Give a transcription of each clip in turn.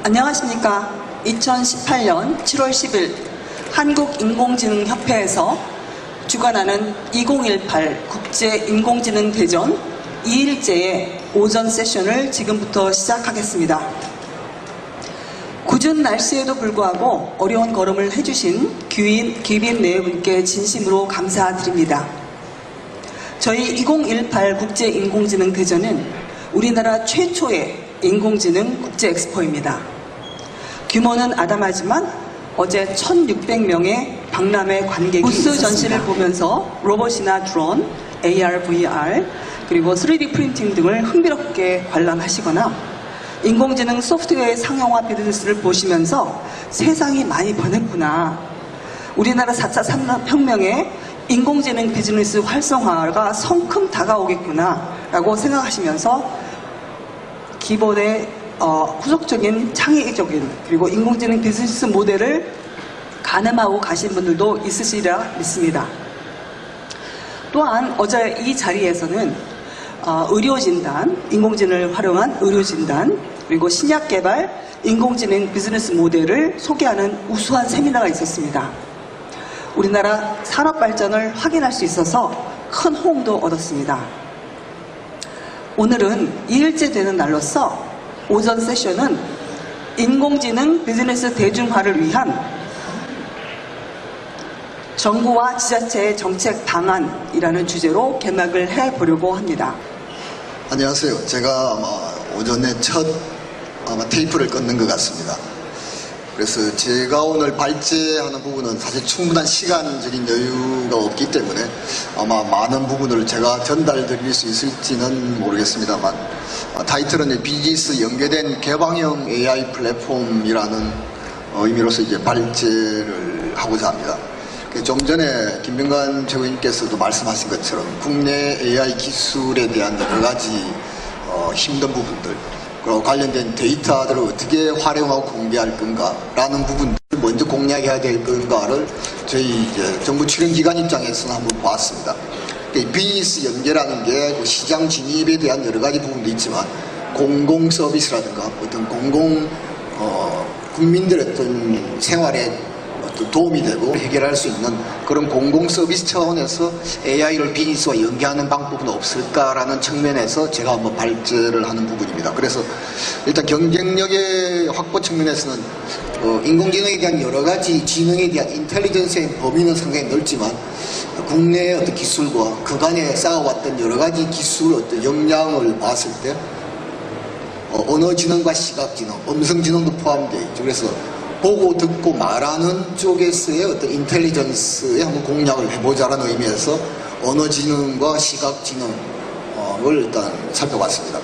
안녕하십니까. 2018년 7월 10일 한국인공지능협회에서 주관하는 2018 국제인공지능대전 2일째의 오전 세션을 지금부터 시작하겠습니다. 궂은 날씨에도 불구하고 어려운 걸음을 해주신 귀빈 네 분께 진심으로 감사드립니다. 저희 2018 국제인공지능대전은 우리나라 최초의 인공지능 국제 엑스포입니다. 규모는 아담하지만 어제 1,600명의 박람회 관객이 부스 전시를 보면서 로봇이나 드론, AR, VR, 그리고 3D 프린팅 등을 흥미롭게 관람하시거나 인공지능 소프트웨어의 상용화 비즈니스를 보시면서 세상이 많이 변했구나. 우리나라 4차 산업혁명의 인공지능 비즈니스 활성화가 성큼 다가오겠구나 라고 생각하시면서 기본의 후속적인 창의적인 그리고 인공지능 비즈니스 모델을 가늠하고 가신 분들도 있으시리라 믿습니다. 또한 어제 이 자리에서는 의료진단, 인공지능을 활용한 의료진단, 그리고 신약개발, 인공지능 비즈니스 모델을 소개하는 우수한 세미나가 있었습니다. 우리나라 산업발전을 확인할 수 있어서 큰 호응도 얻었습니다. 오늘은 2일째 되는 날로서 오전 세션은 인공지능 비즈니스 대중화를 위한 정부와 지자체의 정책 방안이라는 주제로 개막을 해보려고 합니다. 안녕하세요. 제가 아마 오전에 첫 테이프를 끊는 것 같습니다. 그래서 제가 오늘 발제하는 부분은 사실 충분한 시간적인 여유가 없기 때문에 아마 많은 부분을 제가 전달드릴 수 있을지는 모르겠습니다만 타이틀은 비즈니스 연계된 개방형 AI 플랫폼이라는 의미로서 이제 발제를 하고자 합니다. 좀 전에 김병관 최고위원께서도 말씀하신 것처럼 국내 AI 기술에 대한 여러 가지 힘든 부분들 그리고 관련된 데이터들을 어떻게 활용하고 공개할 건가라는 부분을 먼저 공략해야 될 건가를 저희 이제 정부 출연기관 입장에서는 한번 보았습니다. 비즈니스 연계라는 게 시장 진입에 대한 여러 가지 부분도 있지만 공공 서비스라든가 어떤 국민들의 어떤 생활에 도움이 되고 해결할 수 있는 그런 공공 서비스 차원에서 AI를 비즈니스와 연계하는 방법은 없을까라는 측면에서 제가 한번 발제를 하는 부분입니다. 그래서 일단 경쟁력의 확보 측면에서는 인공지능에 대한 여러 가지 지능에 대한 인텔리전스의 범위는 상당히 넓지만 국내의 어떤 기술과 그간에 쌓아왔던 여러 가지 기술 어떤 역량을 봤을 때 언어지능과 시각지능, 음성지능도 포함되어 있죠. 그래서 보고 듣고 말하는 쪽에서의 어떤 인텔리전스에 한번 공략을 해보자라는 의미에서 언어지능과 시각지능을 일단 살펴봤습니다.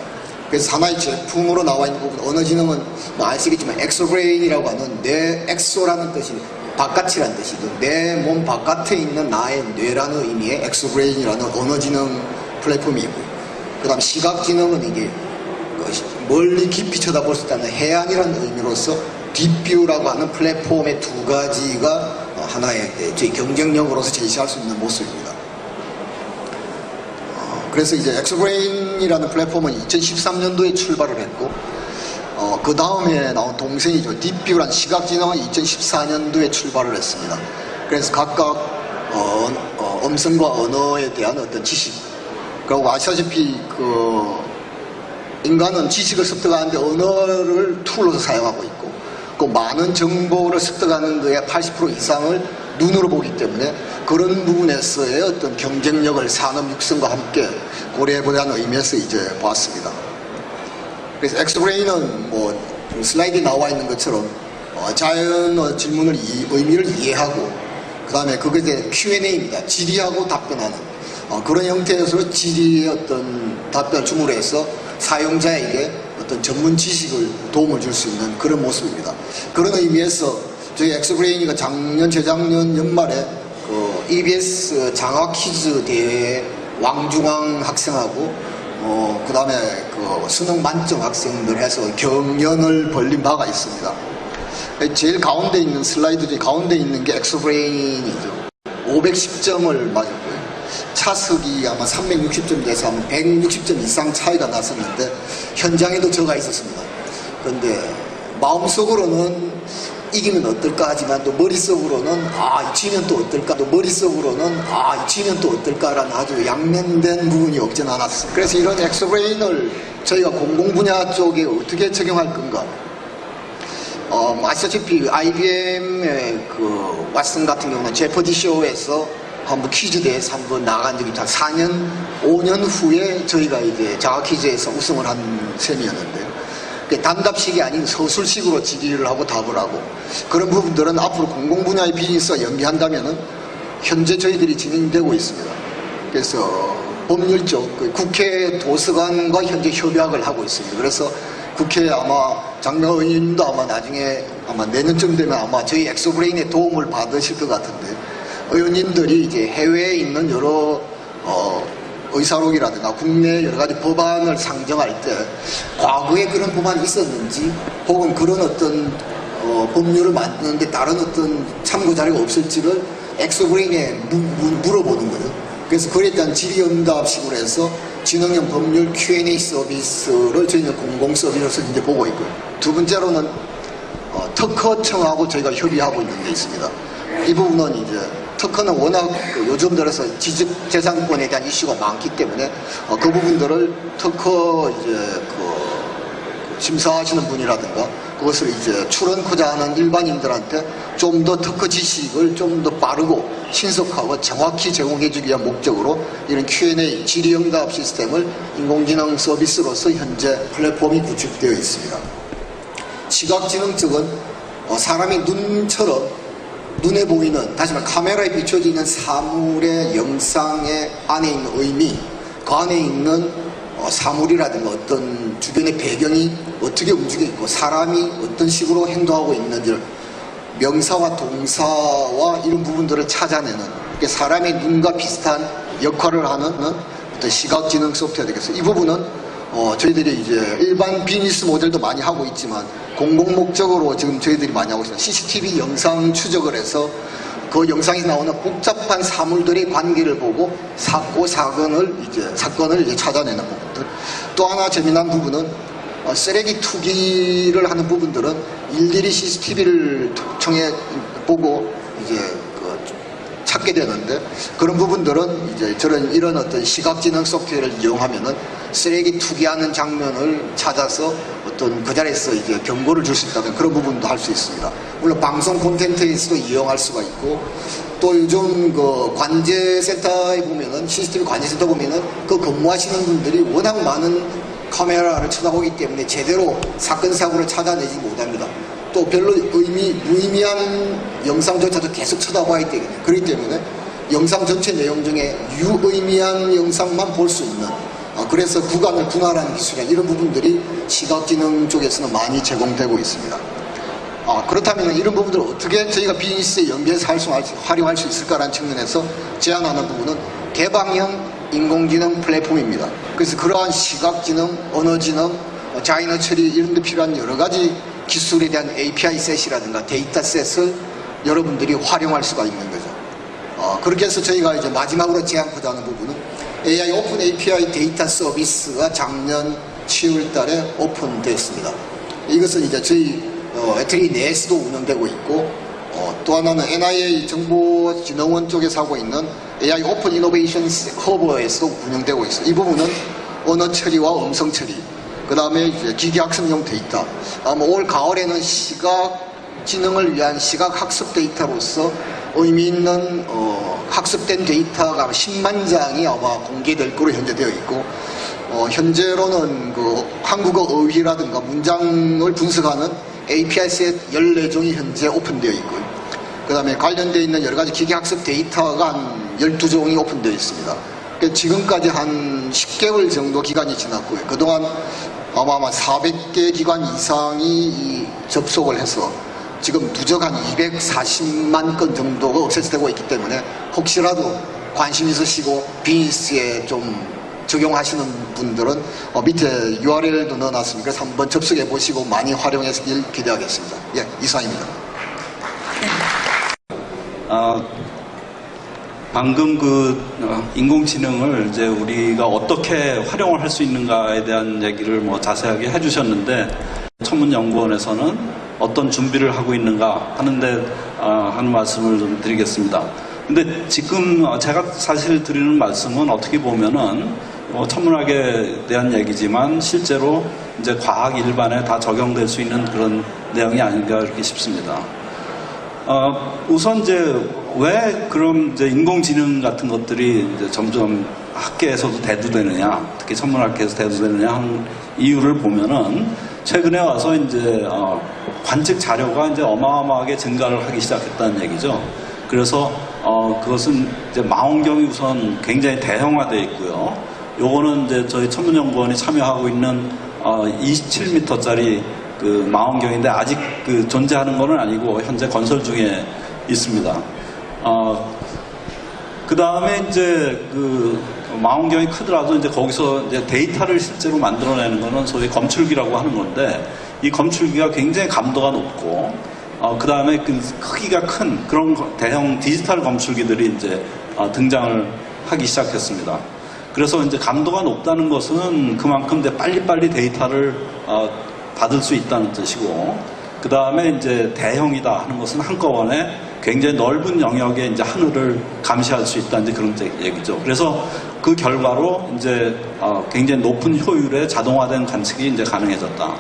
그래서 하나의 제품으로 나와 있는 부분, 언어지능은 아시겠지만 엑소브레인이라고 하는 내 엑소라는 뜻이 바깥이라는 뜻이죠. 내 몸 바깥에 있는 나의 뇌라는 의미의 엑소브레인이라는 언어지능 플랫폼이 있고요. 그 다음 시각지능은 이게 멀리 깊이 쳐다볼 수 있다는 해안이라는 의미로서 딥뷰라고 하는 플랫폼의 두 가지가 하나의 저희 경쟁력으로서 제시할 수 있는 모습입니다. 그래서 이제 엑소브레인이라는 플랫폼은 2013년도에 출발을 했고 그 다음에 나온 동생이죠. 딥뷰라는 시각지능은 2014년도에 출발을 했습니다. 그래서 각각 음성과 언어에 대한 어떤 지식 그리고 아시다시피 인간은 지식을 습득하는데 언어를 툴로서 사용하고 있고 그 많은 정보를 습득하는 거에 80% 이상을 눈으로 보기 때문에 그런 부분에서의 어떤 경쟁력을 산업 육성과 함께 고려해보자는 의미에서 이제 보았습니다. 그래서 엑소브레인은 슬라이드에 나와 있는 것처럼 자연의 질문을 의미를 이해하고 그 다음에 그것에 대해 Q&A입니다. 질의하고 답변하는 그런 형태에서 질의의 어떤 답변을 주므로 해서 사용자에게 어떤 전문 지식을 도움을 줄 수 있는 그런 모습입니다. 그런 의미에서 저희 엑소브레인이가 재작년 연말에 EBS 장학 퀴즈 대회에 왕중왕 학생하고 그 다음에 수능 만점 학생들 해서 경연을 벌린 바가 있습니다. 제일 가운데 있는 슬라이드 중에 가운데 있는 게 엑소브레인이죠. 510점을 맞았고요. 차석이 아마 360점 돼서 한 160점 이상 차이가 났었는데 현장에도 저가 있었습니다. 그런데 마음속으로는 이기면 어떨까 하지만 또 머릿속으로는 지면 또 어떨까, 또 머릿속으로는 지면 또 어떨까라는 아주 양면된 부분이 없진 않았습니다. 그래서 이런 엑소브레인을 저희가 공공 분야 쪽에 어떻게 적용할 건가. 아시다시피 IBM의 그 왓슨 같은 경우는 제퍼디 쇼에서 한번 퀴즈 대회에서 한번 나간 적이 있다. 4년, 5년 후에 저희가 이제 자가 퀴즈에서 우승을 한 셈이었는데요. 단답식이 아닌 서술식으로 질의를 하고 답을 하고 그런 부분들은 앞으로 공공 분야의 비즈니스와 연계한다면은 현재 저희들이 진행되고 있습니다. 그래서 법률 쪽 국회 도서관과 현재 협약을 하고 있습니다. 그래서 국회 아마 장명 의원님도 아마 나중에 아마 내년쯤 되면 아마 저희 엑소브레인의 도움을 받으실 것 같은데 의원님들이 이제 해외에 있는 여러 의사록이라든가 국내 여러 가지 법안을 상정할 때 과거에 그런 법안이 있었는지 혹은 그런 어떤 법률을 만드는데 다른 어떤 참고 자료가 없을지를 엑소브레인에 물어보는 거예요. 그래서 그에 대한 질의응답식으로 해서 진흥형 법률 Q&A 서비스를 저희는 공공 서비스로서 이제 보고 있고요. 두 번째로는 특허청하고 저희가 협의하고 있는 게 있습니다. 이 부분은 이제 특허는 워낙 요즘 들어서 지적재산권에 대한 이슈가 많기 때문에 그 부분들을 특허 이제 심사하시는 분이라든가 그것을 이제 출원코자 하는 일반인들한테 좀 더 특허 지식을 좀 더 빠르고 신속하고 정확히 제공해주기 위한 목적으로 이런 Q&A 질의응답 시스템을 인공지능 서비스로서 현재 플랫폼이 구축되어 있습니다. 시각지능 쪽은 사람의 눈처럼 눈에 보이는, 다시 말해 카메라에 비춰지는 사물의 영상의 안에 있는 의미, 그 안에 있는 사물이라든가 어떤 주변의 배경이 어떻게 움직여 있고 사람이 어떤 식으로 행동하고 있는지를 명사와 동사와 이런 부분들을 찾아내는 사람의 눈과 비슷한 역할을 하는 어떤 시각지능 소프트웨어 되겠어요. 이 부분은 저희들이 이제 일반 비즈니스 모델도 많이 하고 있지만 공공 목적으로 지금 저희들이 많이 하고 있습니다. CCTV 영상 추적을 해서 그 영상에서 나오는 복잡한 사물들의 관계를 보고 사건을 이제 찾아내는 부분들. 또 하나 재미난 부분은 쓰레기 투기를 하는 부분들은 일일이 CCTV를 통해 보고 이제 찾게 되는데 그런 부분들은 이제 이런 어떤 시각지능 소프트웨어를 이용하면은 쓰레기 투기하는 장면을 찾아서 어떤 그 자리에서 이제 경고를 줄 수 있다는 그런 부분도 할 수 있습니다. 물론 방송 콘텐츠에서도 이용할 수가 있고 또 요즘 그 관제센터에 보면은 CCTV 관제센터 보면은 그 근무하시는 분들이 워낙 많은 카메라를 쳐다보기 때문에 제대로 사건 사고를 찾아내지 못합니다. 또 별로 무의미한 영상조차도 계속 쳐다봐야 되겠네요. 그렇기 때문에 영상 전체 내용 중에 유의미한 영상만 볼 수 있는 그래서 구간을 분할하는 기술이나 이런 부분들이 시각지능 쪽에서는 많이 제공되고 있습니다. 그렇다면 이런 부분들을 어떻게 저희가 비즈니스에 연계해서 활용할 수 있을까라는 측면에서 제안하는 부분은 개방형 인공지능 플랫폼입니다. 그래서 그러한 시각지능, 언어지능, 자인어 처리 이런 데 필요한 여러 가지 기술에 대한 API 셋이라든가 데이터 셋을 여러분들이 활용할 수가 있는 거죠. 그렇게 해서 저희가 이제 마지막으로 제안하고자 하는 부분은 AI 오픈 API 데이터 서비스가 작년 10월 달에 오픈되었습니다. 이것은 이제 저희 애트리 내에서도 운영되고 있고 또 하나는 NIA 정보진흥원 쪽에서 하고 있는 AI 오픈 이노베이션 허브에서도 운영되고 있어요. 이 부분은 언어 처리와 음성 처리, 그 다음에 이제 기계학습용 데이터, 올 가을에는 시각지능을 위한 시각학습 데이터로서 의미 있는 학습된 데이터가 10만 장이 아마 공개될 거로 현재 되어 있고 현재로는 그 한국어 어휘라든가 문장을 분석하는 API 셋 14종이 현재 오픈되어 있고요. 그 다음에 관련되어 있는 여러 가지 기계학습 데이터가 한 12종이 오픈되어 있습니다. 지금까지 한 10개월 정도 기간이 지났고요. 그동안 아마 400개 기관 이상이 접속을 해서 지금 누적 한 240만 건 정도가 액세스되고 있기 때문에 혹시라도 관심 있으시고 비즈니스에 좀 적용하시는 분들은 밑에 URL도 넣어놨으니까 그래서 한번 접속해 보시고 많이 활용하시길 기대하겠습니다. 예, 이상입니다. 방금 인공지능을 이제 우리가 어떻게 활용을 할 수 있는가에 대한 얘기를 자세하게 해주셨는데 천문연구원에서는 어떤 준비를 하고 있는가 하는데 하는 말씀을 좀 드리겠습니다. 근데 지금 제가 사실 드리는 말씀은 어떻게 보면은 천문학에 대한 얘기지만 실제로 이제 과학 일반에 다 적용될 수 있는 그런 내용이 아닌가 이렇게 싶습니다. 우선 이제 왜 그럼 이제 인공지능 같은 것들이 이제 점점 학계에서도 대두되느냐, 특히 천문학계에서 대두되느냐 하는 이유를 보면은 최근에 와서 이제 관측 자료가 이제 어마어마하게 증가를 하기 시작했다는 얘기죠. 그래서 그것은 이제 망원경이 우선 굉장히 대형화되어 있고요. 요거는 이제 저희 천문연구원이 참여하고 있는 27m짜리 그 망원경인데 아직 그 존재하는 거는 아니고 현재 건설 중에 있습니다. 그 다음에 이제 그 망원경이 크더라도 이제 거기서 이제 데이터를 실제로 만들어내는 거는 소위 검출기라고 하는 건데 이 검출기가 굉장히 감도가 높고 그 다음에 그 크기가 큰 그런 대형 디지털 검출기들이 이제 등장을 하기 시작했습니다. 그래서 이제 감도가 높다는 것은 그만큼 이제 빨리빨리 데이터를 받을 수 있다는 뜻이고, 그 다음에 이제 대형이다 하는 것은 한꺼번에 굉장히 넓은 영역의 이제 하늘을 감시할 수 있다는 이제 그런 얘기죠. 그래서 그 결과로 이제 굉장히 높은 효율의 자동화된 관측이 이제 가능해졌다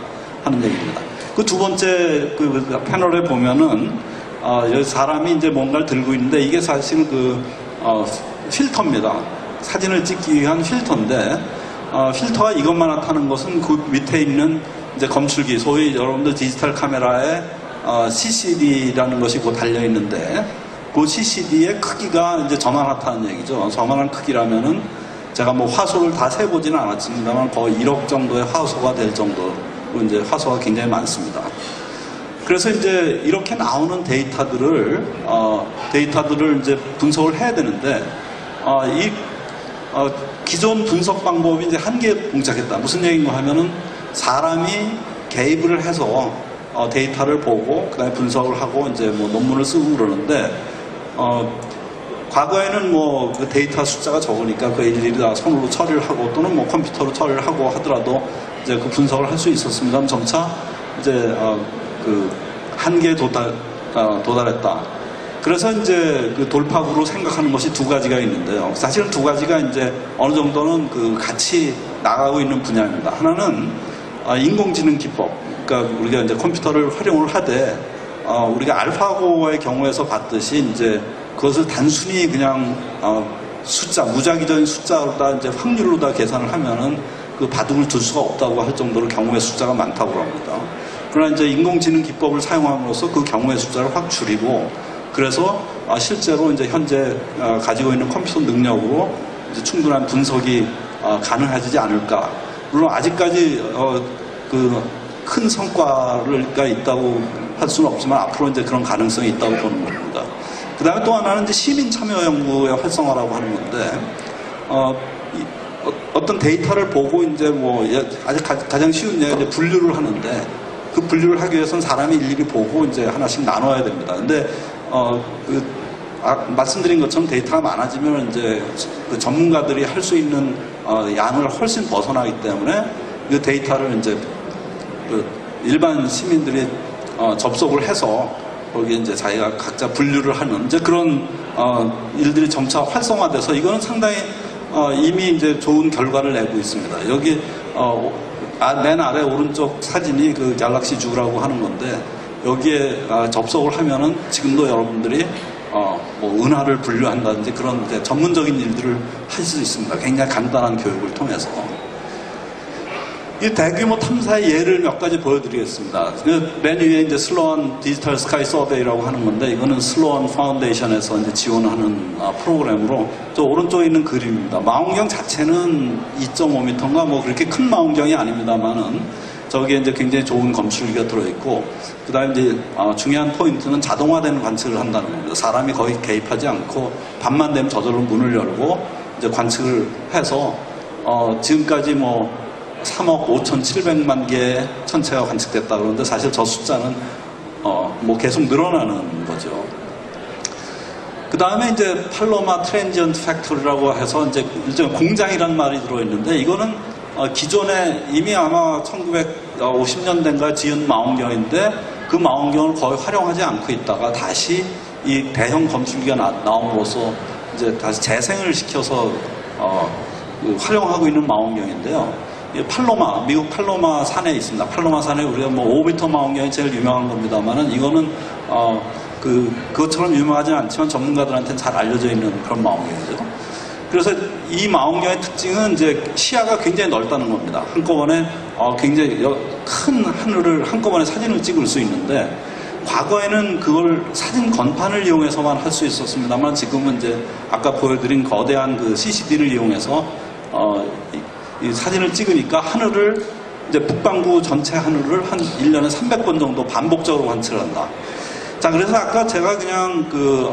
하는 얘기입니다. 그 두 번째 그 패널에 보면은 여기 사람이 이제 뭔가를 들고 있는데 이게 사실 그 필터입니다. 사진을 찍기 위한 필터인데 필터가 이것만 나타나는 것은 그 밑에 있는 이제 검출기, 소위 여러분들 디지털 카메라에 CCD라는 것이 곧 달려 있는데 그 CCD의 크기가 이제 저만 나타나는 얘기죠. 저만한 크기라면은 제가 뭐 화소를 다 세보지는 않았습니다만 거의 1억 정도의 화소가 될 정도로 이제 화소가 굉장히 많습니다. 그래서 이제 이렇게 나오는 데이터들을 이제 분석을 해야 되는데 이 기존 분석 방법이 이제 한계에 봉착했다. 무슨 얘기인가 하면은 사람이 개입을 해서 데이터를 보고 그다음에 분석을 하고 이제 뭐 논문을 쓰고 그러는데 과거에는 뭐 그 데이터 숫자가 적으니까 그 일일이 다 손으로 처리를 하고 또는 뭐 컴퓨터로 처리를 하고 하더라도 이제 그 분석을 할 수 있었습니다만 점차 이제 그 한계에 도달했다. 그래서 이제 그 돌파구로 생각하는 것이 두 가지가 있는데요. 사실은 두 가지가 이제 어느 정도는 그 같이 나가고 있는 분야입니다. 하나는 인공지능 기법. 그러니까 우리가 이제 컴퓨터를 활용을 하되 우리가 알파고의 경우에서 봤듯이 이제 그것을 단순히 그냥 숫자, 무작위적인 숫자로다 이제 확률로다 계산을 하면은 그 바둑을 둘 수가 없다고 할 정도로 경우의 숫자가 많다고 합니다. 그러나 이제 인공지능 기법을 사용함으로써 그 경우의 숫자를 확 줄이고 그래서 실제로 이제 현재 가지고 있는 컴퓨터 능력으로 이제 충분한 분석이 가능하지 않을까. 물론 아직까지 그 큰 성과가 있다고 할 수는 없지만 앞으로 이제 그런 가능성이 있다고 보는 겁니다. 그 다음에 또 하나는 이제 시민 참여 연구의 활성화라고 하는 건데 어떤 데이터를 보고 이제 뭐 아주 가장 쉬운 예가 이제 분류를 하는데 그 분류를 하기 위해서는 사람이 일일이 보고 이제 하나씩 나눠야 됩니다. 근데 말씀드린 것처럼 데이터가 많아지면 이제 그 전문가들이 할 수 있는 양을 훨씬 벗어나기 때문에 그 데이터를 이제 그 일반 시민들이 접속을 해서 거기에 이제 자기가 각자 분류를 하는 이제 그런 일들이 점차 활성화돼서 이거는 상당히 이미 이제 좋은 결과를 내고 있습니다. 여기 맨 아래 오른쪽 사진이 그 갤럭시 주라고 하는 건데 여기에 접속을 하면은 지금도 여러분들이 뭐 은하를 분류한다든지 그런 이제 전문적인 일들을 할 수 있습니다. 굉장히 간단한 교육을 통해서. 이 대규모 탐사의 예를 몇 가지 보여드리겠습니다. 맨 위에 이제 슬로원 디지털 스카이 서베이라고 하는 건데 이거는 슬로원 파운데이션에서 이제 지원하는 프로그램으로 저 오른쪽에 있는 그림입니다. 망원경 자체는 2.5m인가 뭐 그렇게 큰 망원경이 아닙니다만은 저기에 이제 굉장히 좋은 검출기가 들어있고 그다음에 이제 중요한 포인트는 자동화된 관측을 한다는 겁니다. 사람이 거의 개입하지 않고 밤만 되면 저절로 문을 열고 이제 관측을 해서 지금까지 뭐 3억 5,700만 개의 천체가 관측됐다 그러는데 사실 저 숫자는 뭐 계속 늘어나는 거죠. 그 다음에 이제 팔로마 트랜지언트 팩토리라고 해서 이제 일종의 공장이라는 말이 들어있는데 이거는 기존에 이미 아마 1950년대인가 지은 망원경인데 그 망원경을 거의 활용하지 않고 있다가 다시 이 대형 검출기가 나옴으로써 이제 다시 재생을 시켜서 활용하고 있는 망원경인데요. 팔로마, 미국 팔로마 산에 있습니다. 팔로마 산에 우리가 뭐 5m 망원경이 제일 유명한 겁니다만은 이거는 그것처럼 유명하지는 않지만 전문가들한테는 잘 알려져 있는 그런 망원경이죠. 그래서 이 망원경의 특징은 이제 시야가 굉장히 넓다는 겁니다. 한꺼번에 굉장히 큰 하늘을 한꺼번에 사진을 찍을 수 있는데 과거에는 그걸 사진 건판을 이용해서만 할 수 있었습니다만 지금은 이제 아까 보여드린 거대한 그 CCD를 이용해서 이 사진을 찍으니까 하늘을 이제 북반구 전체 하늘을 한 1년에 300번 정도 반복적으로 관측한다. 자, 그래서 아까 제가 그냥 그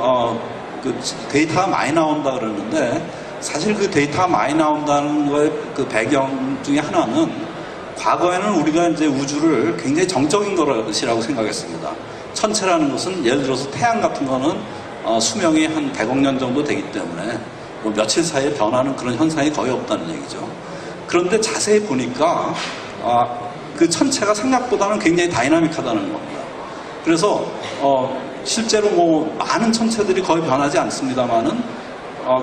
데이터가 많이 나온다 그러는데 사실 그 데이터가 많이 나온다는 거의 그 배경 중에 하나는 과거에는 우리가 이제 우주를 굉장히 정적인 것이라고 생각했습니다. 천체라는 것은 예를 들어서 태양 같은 거는 수명이 한 100억 년 정도 되기 때문에 뭐 며칠 사이에 변하는 그런 현상이 거의 없다는 얘기죠. 그런데 자세히 보니까 그 천체가 생각보다는 굉장히 다이나믹하다는 겁니다. 그래서 실제로 뭐 많은 천체들이 거의 변하지 않습니다만은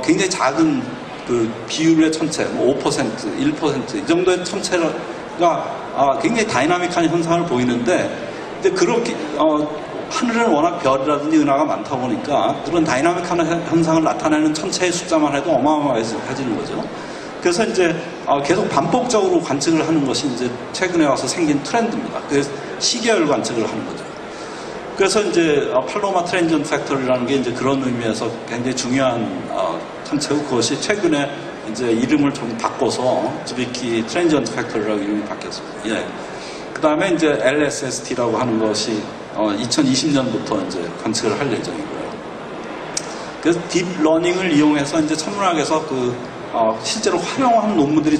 굉장히 작은 그 비율의 천체, 뭐 5%, 1% 이 정도의 천체가 굉장히 다이나믹한 현상을 보이는데, 근데 그렇게 하늘에는 워낙 별이라든지 은하가 많다 보니까 그런 다이나믹한 현상을 나타내는 천체의 숫자만 해도 어마어마해지는 거죠. 그래서 이제 계속 반복적으로 관측을 하는 것이 이제 최근에 와서 생긴 트렌드입니다. 그래서 시계열 관측을 하는 거죠. 그래서 이제 팔로마 트랜지언트 팩터리라는 게 이제 그런 의미에서 굉장히 중요한 천체고 그것이 최근에 이제 이름을 좀 바꿔서 주비키 트랜지언트 팩터리라고 이름이 바뀌었습니다. 예. 그 다음에 이제 LSST라고 하는 것이 2020년부터 이제 관측을 할 예정이고요. 그래서 딥러닝을 이용해서 이제 천문학에서 실제로 활용한 논문들이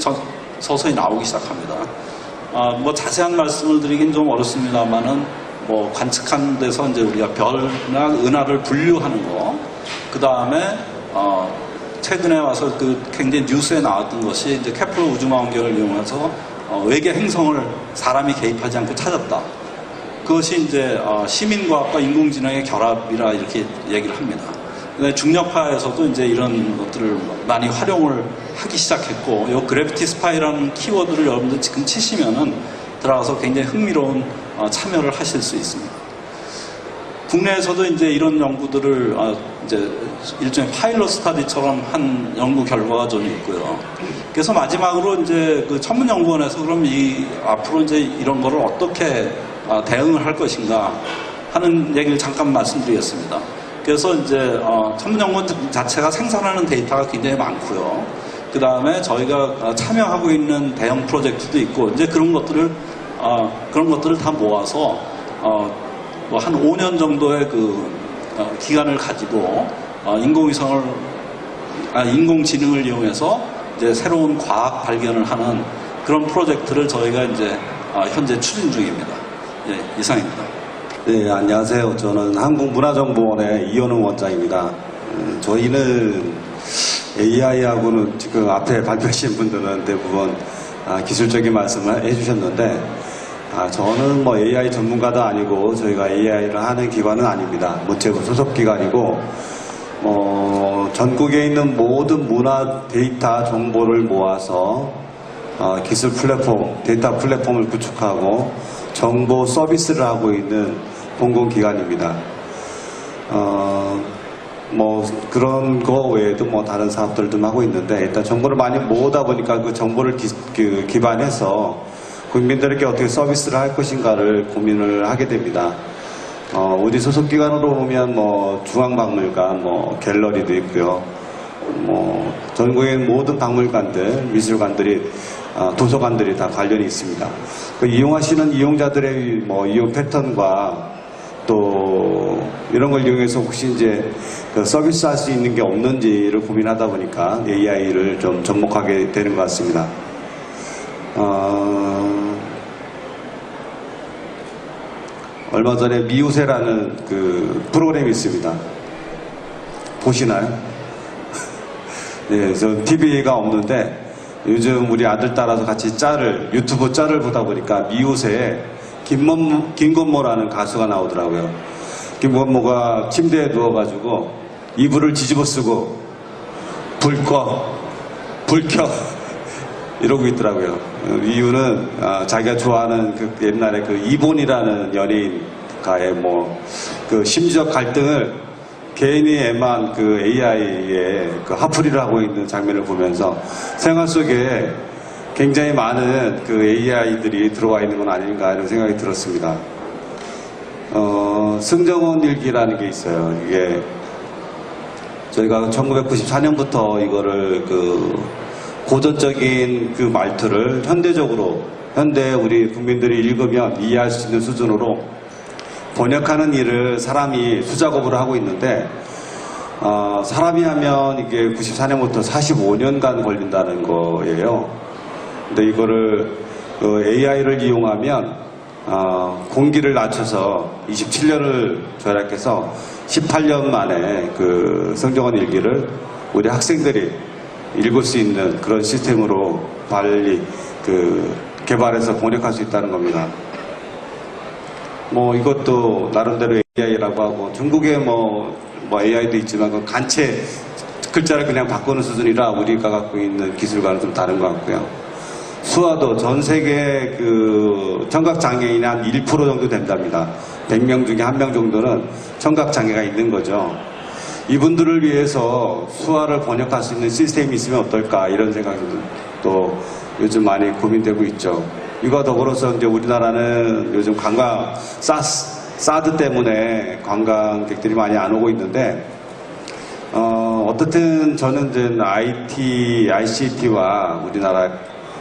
서서히 나오기 시작합니다. 뭐 자세한 말씀을 드리긴 좀 어렵습니다만은 뭐 관측한 데서 이제 우리가 별이나 은하를 분류하는 거, 그 다음에 최근에 와서 그 굉장히 뉴스에 나왔던 것이 이제 케플러 우주망원경을 이용해서 외계 행성을 사람이 개입하지 않고 찾았다. 그것이 이제 시민과학과 인공지능의 결합이라 이렇게 얘기를 합니다. 중력파에서도 이제 이런 것들을 많이 활용을 하기 시작했고, 요 그래피티 스파이라는 키워드를 여러분들 지금 치시면은 들어가서 굉장히 흥미로운 참여를 하실 수 있습니다. 국내에서도 이제 이런 연구들을 이제 일종의 파일럿 스터디처럼 한 연구 결과가 좀 있고요. 그래서 마지막으로 이제 그 천문연구원에서 그럼 앞으로 이제 이런 거를 어떻게 대응을 할 것인가 하는 얘기를 잠깐 말씀드리겠습니다. 그래서 이제 천문연구원 자체가 생산하는 데이터가 굉장히 많고요. 그 다음에 저희가 참여하고 있는 대형 프로젝트도 있고, 이제 그런 것들을 다 모아서 뭐 한 5년 정도의 그 기간을 가지고 인공지능을 이용해서 이제 새로운 과학 발견을 하는 그런 프로젝트를 저희가 이제 현재 추진 중입니다. 예, 이상입니다. 네, 안녕하세요. 저는 한국문화정보원의 이현웅 원장입니다. 저희는 AI하고는 지금 앞에 발표하신 분들은 대부분 기술적인 말씀을 해주셨는데, 저는 뭐 AI 전문가도 아니고 저희가 AI를 하는 기관은 아닙니다. 문체부 소속 기관이고, 전국에 있는 모든 문화 데이터 정보를 모아서 기술 플랫폼, 데이터 플랫폼을 구축하고 정보 서비스를 하고 있는 공공기관입니다. 뭐 그런 거 외에도 뭐 다른 사업들 좀 하고 있는데, 일단 정보를 많이 모으다 보니까 그 정보를 기반해서 국민들에게 어떻게 서비스를 할 것인가를 고민을 하게 됩니다. 우리 소속 기관으로 보면 뭐 중앙박물관, 뭐 갤러리도 있고요. 뭐 전국의 모든 박물관들, 미술관들이, 도서관들이 다 관련이 있습니다. 이용하시는 이용자들의 뭐 이용 패턴과 또 이런 걸 이용해서 혹시 이제 그 서비스 할 수 있는 게 없는지를 고민하다 보니까 AI를 좀 접목하게 되는 것 같습니다. 얼마 전에 미우새라는 그 프로그램이 있습니다. 보시나요? 네, 저 TV가 없는데 요즘 우리 아들 따라서 같이 유튜브 짤을 보다 보니까 미우새에 김건모라는 가수가 나오더라고요. 김건모가 침대에 누워가지고 이불을 뒤집어 쓰고 불 꺼, 불 켜 이러고 있더라고요. 이유는 자기가 좋아하는 그 옛날에 그 이본이라는 연예인과의 그 심지적 갈등을 개인에만 그 AI에 그 화풀이를 하고 있는 장면을 보면서 생활 속에 굉장히 많은 그 AI들이 들어와 있는 건 아닌가 이런 생각이 들었습니다. 승정원 일기라는 게 있어요. 이게 저희가 1994년부터 이거를 그 고전적인 그 말투를 현대 우리 국민들이 읽으면 이해할 수 있는 수준으로 번역하는 일을 사람이 수작업으로 하고 있는데 사람이 하면 이게 94년부터 45년간 걸린다는 거예요. 근데 이거를 AI를 이용하면 공기를 낮춰서 27년을 절약해서 18년 만에 그 승정원 일기를 우리 학생들이 읽을 수 있는 그런 시스템으로 빨리 그 개발해서 번역할 수 있다는 겁니다. 이것도 나름대로 AI라고 하고 중국에 AI도 있지만 그 간체 글자를 그냥 바꾸는 수준이라 우리가 갖고 있는 기술과는 좀 다른 것 같고요. 수화도 전 세계 그 청각장애인이 한 1% 정도 된답니다. 100명 중에 1명 정도는 청각장애가 있는 거죠. 이분들을 위해서 수화를 번역할 수 있는 시스템이 있으면 어떨까 이런 생각이 또 요즘 많이 고민되고 있죠. 이와 더불어서 이제 우리나라는 요즘 관광 사드 때문에 관광객들이 많이 안 오고 있는데 어떻든 저는 이제 ICT와 우리나라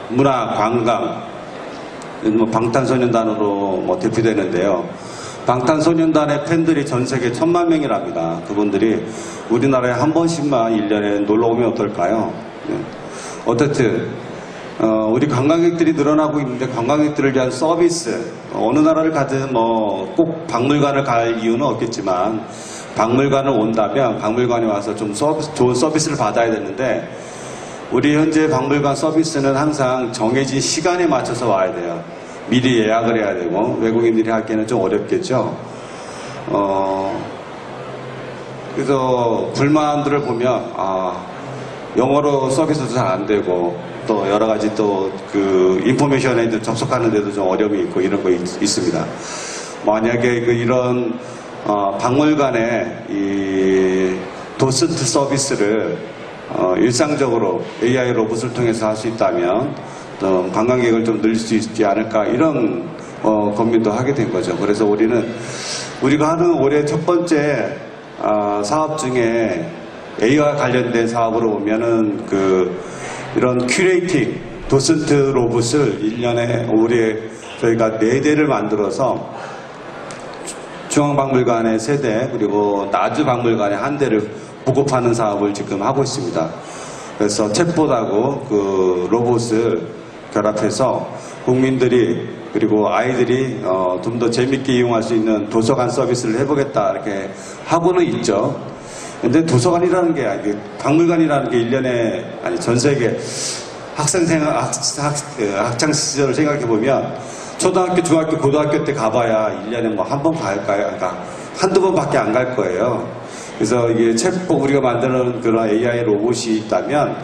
문화, 관광, 방탄소년단으로 대표되는데요. 방탄소년단의 팬들이 전 세계 1000만 명이랍니다. 그분들이 우리나라에 한 번씩만 1년에 놀러 오면 어떨까요? 네. 어쨌든 우리 관광객들이 늘어나고 있는데 관광객들을 위한 서비스 어느 나라를 가든 꼭 박물관을 갈 이유는 없겠지만 박물관을 온다면 박물관에 와서 좀 좋은 서비스를 받아야 되는데 우리 현재 박물관 서비스는 항상 정해진 시간에 맞춰서 와야 돼요. 미리 예약을 해야 되고 외국인들이 하기에는 좀 어렵겠죠. 그래서 불만들을 보면 영어로 서비스도 잘 안 되고 또 여러 가지 또 그 인포메이션에 접속하는 데도 좀 어려움이 있고 이런 거 있습니다. 만약에 이런 박물관의 이 도슨트 서비스를 일상적으로 AI 로봇을 통해서 할 수 있다면 또 관광객을 좀 늘릴 수 있지 않을까 이런 고민도 하게 된 거죠. 그래서 우리가 하는 올해 첫 번째 사업 중에 AI와 관련된 사업으로 보면은 이런 큐레이팅 도슨트 로봇을 1년에 올해 저희가 4대를 만들어서 중앙박물관에 3대 그리고 나주박물관에 1대를 보급하는 사업을 지금 하고 있습니다. 그래서 챗봇하고 그 로봇을 결합해서 국민들이 그리고 아이들이 좀 더 재밌게 이용할 수 있는 도서관 서비스를 해보겠다 이렇게 하고는 있죠. 근데 도서관이라는 게 박물관이라는 게 1년에 아니 전 세계 학창 시절을 생각해 보면 초등학교, 중학교, 고등학교 때 가봐야 1년에 한 번 갈까요? 그러니까 한두 번밖에 안 갈 거예요. 그래서 이게 챗봇 우리가 만드는 그런 AI 로봇이 있다면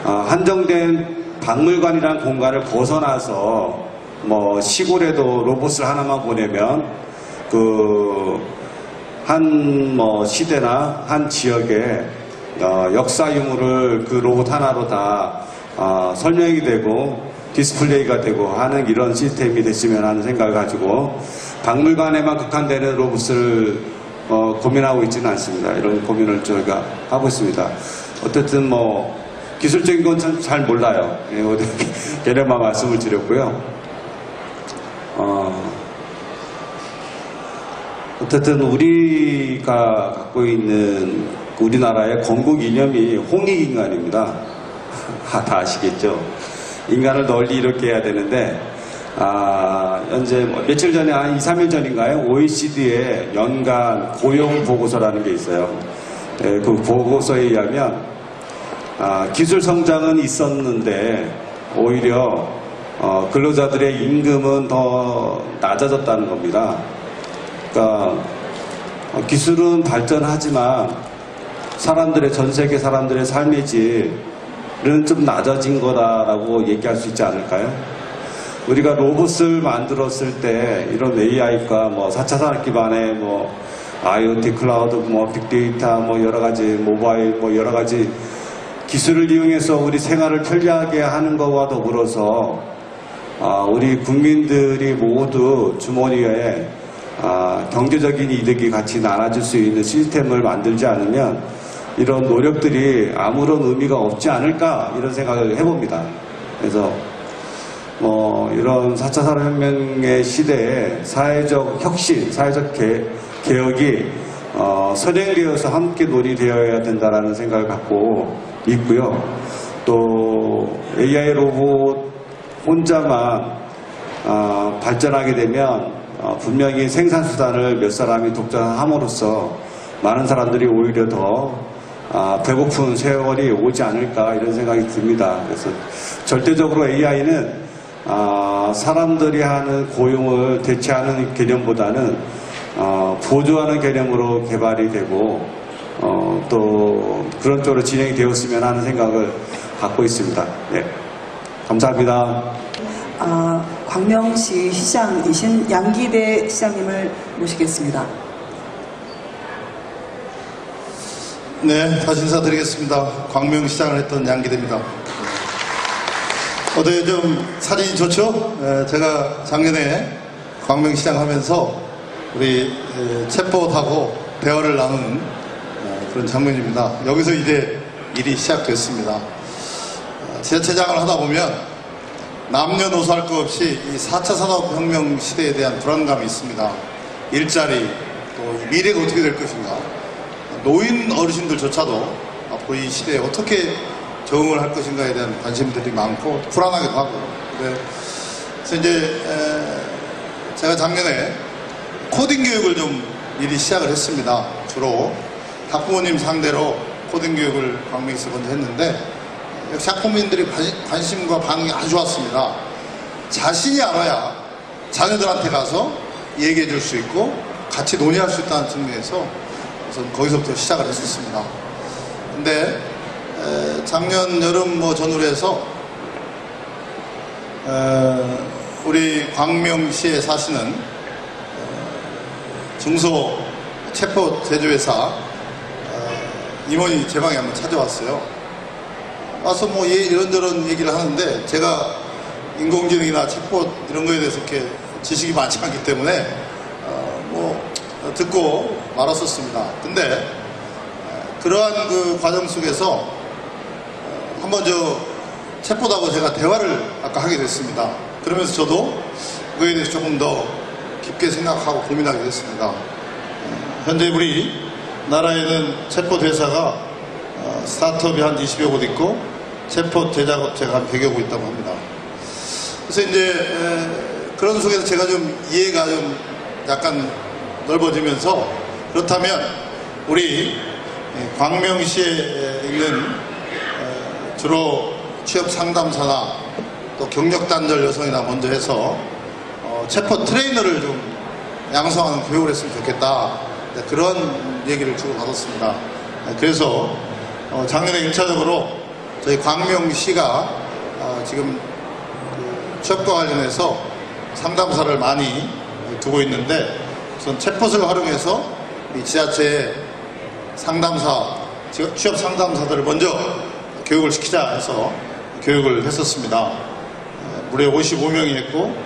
한정된 박물관이라는 공간을 벗어나서 시골에도 로봇을 하나만 보내면 한 시대나 한 지역의 역사 유물을 그 로봇 하나로 다 설명이 되고 디스플레이가 되고 하는 이런 시스템이 됐으면 하는 생각을 가지고 박물관에만 국한되는 로봇을 고민하고 있지는 않습니다. 이런 고민을 저희가 하고 있습니다. 어쨌든 기술적인 건 잘 몰라요. 개념만 말씀을 드렸고요. 어쨌든 우리가 갖고 있는 우리나라의 건국 이념이 홍익인간입니다. 다 아시겠죠? 인간을 널리 이렇게 해야 되는데 현재 며칠 전에 한 2, 3일 전인가요? OECD의 연간 고용 보고서라는 게 있어요. 그 보고서에 의하면 기술 성장은 있었는데 오히려 근로자들의 임금은 더 낮아졌다는 겁니다. 그러니까 기술은 발전하지만 전 세계 사람들의 삶의 질은 좀 낮아진 거다라고 얘기할 수 있지 않을까요? 우리가 로봇을 만들었을 때 이런 AI과 4차 산업 기반의 IoT, 클라우드, 빅데이터, 여러 가지 모바일, 여러 가지 기술을 이용해서 우리 생활을 편리하게 하는 것과 더불어서 우리 국민들이 모두 주머니에 경제적인 이득이 같이 나눠질 수 있는 시스템을 만들지 않으면 이런 노력들이 아무런 의미가 없지 않을까 이런 생각을 해봅니다. 그래서 이런 4차 산업혁명의 시대에 사회적 혁신, 사회적 개혁이 선행되어서 함께 논의되어야 된다는 생각을 갖고 있고요. 또 AI 로봇 혼자만 발전하게 되면 분명히 생산수단을 몇 사람이 독점함으로써 많은 사람들이 오히려 더 배고픈 세월이 오지 않을까 이런 생각이 듭니다. 그래서 절대적으로 AI는 사람들이 하는 고용을 대체하는 개념보다는 보조하는 개념으로 개발이 되고 또 그런 쪽으로 진행이 되었으면 하는 생각을 갖고 있습니다. 네. 감사합니다. 광명시 시장이신 양기대 시장님을 모시겠습니다. 네, 다시 인사드리겠습니다. 광명시장을 했던 양기대입니다. 어때 좀 사진이 좋죠? 제가 작년에 광명시장 하면서 우리 챗봇하고 대화를 나누는 그런 장면입니다. 여기서 이제 일이 시작됐습니다. 지자체장을 하다 보면 남녀노소 할 것 없이 이 4차 산업혁명 시대에 대한 불안감이 있습니다. 일자리, 또 미래가 어떻게 될 것인가. 노인 어르신들조차도 앞으로 이 시대에 어떻게 적응을 할 것인가에 대한 관심들이 많고 불안하기도 하고. 그래서 이제 제가 작년에 코딩 교육을 좀 미리 시작을 했습니다. 주로 학부모님 상대로 코딩 교육을 광명시에서 먼저 했는데 역시 학부모님들이 관심과 반응이 아주 좋았습니다. 자신이 알아야 자녀들한테 가서 얘기해 줄 수 있고 같이 논의할 수 있다는 측면에서 우선 거기서부터 시작을 했었습니다. 근데 작년 여름 전후로 해서 우리 광명시에 사시는 중소 챗봇 제조회사 임원이 제 방에 한번 찾아왔어요. 와서 이런저런 얘기를 하는데 제가 인공지능이나 챗봇 이런 거에 대해서 이렇게 지식이 많지 않기 때문에 듣고 말았었습니다. 근데 그러한 그 과정 속에서 한번 챗봇하고 제가 대화를 아까 하게 됐습니다. 그러면서 저도 그거에 대해서 조금 더 깊게 생각하고 고민하게 됐습니다. 현재 우리 나라에는 챗봇 회사가 스타트업이 한 20여 곳 있고 챗봇 제작업체가 한 100여 곳 있다고 합니다. 그래서 이제 그런 속에서 제가 좀 이해가 좀 약간 넓어지면서 그렇다면 우리 광명시에 있는 주로 취업 상담사나 또 경력단절 여성이나 먼저 해서 챗봇 트레이너를 좀 양성하는 교육을 했으면 좋겠다. 그런 얘기를 주고 받았습니다. 그래서 작년에 1차적으로 저희 광명시가 지금 취업과 관련해서 상담사를 많이 두고 있는데 우선 챗봇을 활용해서 이 지자체의 상담사, 취업 상담사들을 먼저 교육을 시키자 해서 교육을 했었습니다. 무려 55명이 했고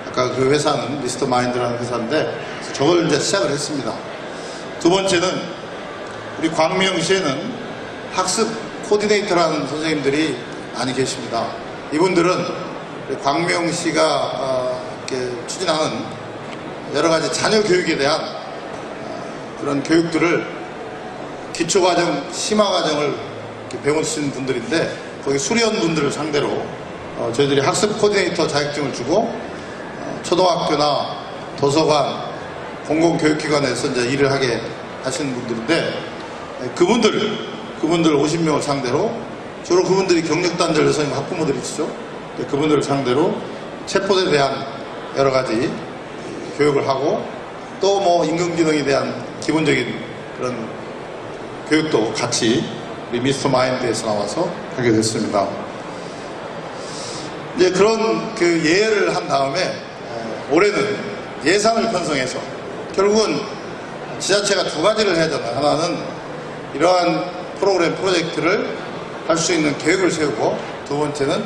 아까 그 회사는 미스터 마인드라는 회사인데 저걸 이제 시작을 했습니다. 두 번째는 우리 광명시에는 학습 코디네이터라는 선생님들이 많이 계십니다. 이분들은 광명시가 이렇게 추진하는 여러 가지 자녀 교육에 대한 그런 교육들을 기초과정, 심화과정을 배우시는 분들인데 거기 수련분들을 상대로 저희들이 학습 코디네이터 자격증을 주고 초등학교나 도서관, 공공교육기관에서 이제 일을 하게 하시는 분들인데 그분들 50명을 상대로 주로 그분들이 경력단절 여성 학부모들이시죠. 그분들을 상대로 챗봇에 대한 여러 가지 교육을 하고 또 뭐 인공지능에 대한 기본적인 그런 교육도 같이 우리 미스터 마인드에서 나와서 하게 됐습니다. 이제 그런 그 예를 한 다음에 올해는 예산을 편성해서 결국은 지자체가 두 가지를 해야 되잖아요. 하나는 이러한 프로그램 프로젝트를 할 수 있는 계획을 세우고 두 번째는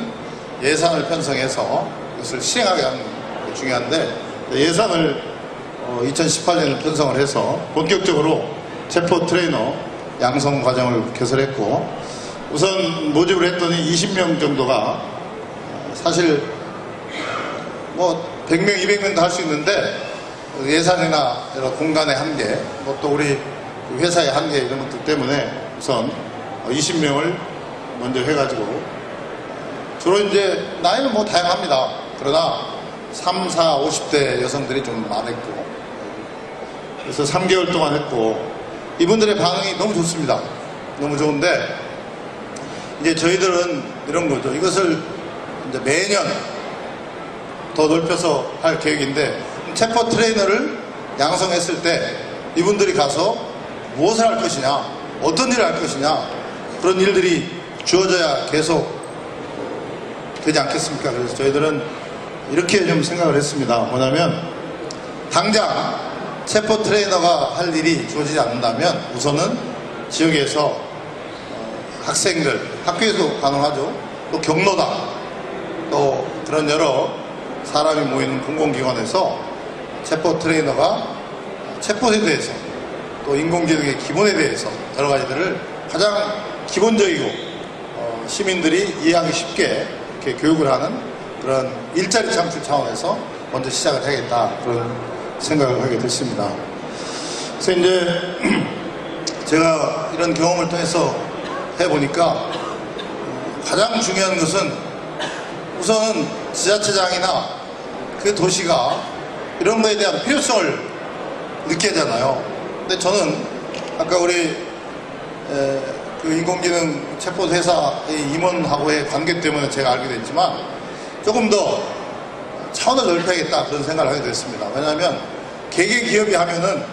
예산을 편성해서 이것을 실행하게 하는 게 중요한데 예산을 2018년에 편성을 해서 본격적으로 챗봇 트레이너 양성 과정을 개설했고 우선 모집을 했더니 20명 정도가 사실 뭐 100명, 200명도 할 수 있는데 예산이나 여러 공간의 한계, 뭐 또 우리 회사의 한계 이런 것들 때문에 우선 20명을 먼저 해가지고 주로 이제 나이는 뭐 다양합니다. 그러나 3, 4, 50대 여성들이 좀 많았고 그래서 3개월 동안 했고 이분들의 반응이 너무 좋습니다. 너무 좋은데 이제 저희들은 이런 거죠. 이것을 이제 매년 더 넓혀서 할 계획인데 챗봇 트레이너를 양성했을 때 이분들이 가서 무엇을 할 것이냐, 어떤 일을 할 것이냐 그런 일들이 주어져야 계속 되지 않겠습니까? 그래서 저희들은 이렇게 좀 생각을 했습니다. 뭐냐면 당장 챗봇 트레이너가 할 일이 주어지지 않는다면 우선은 지역에서 학생들, 학교에서 가능하죠. 또 경로당, 또 그런 여러 사람이 모이는 공공기관에서 챗봇 트레이너가 챗봇에 대해서 또 인공지능의 기본에 대해서 여러 가지들을 가장 기본적이고 시민들이 이해하기 쉽게 이렇게 교육을 하는 그런 일자리 창출 차원에서 먼저 시작을 해야겠다 그런 생각을 하게 됐습니다. 그래서 이제 제가 이런 경험을 통해서 해보니까 가장 중요한 것은 우선은 지자체장이나 그 도시가 이런 거에 대한 필요성을 느껴야 하잖아요. 근데 저는 아까 우리 그 인공지능 챗봇 회사의 임원하고의 관계 때문에 제가 알게 됐지만 조금 더 차원을 넓혀야겠다 그런 생각을 하게 됐습니다. 왜냐하면 개개 기업이 하면은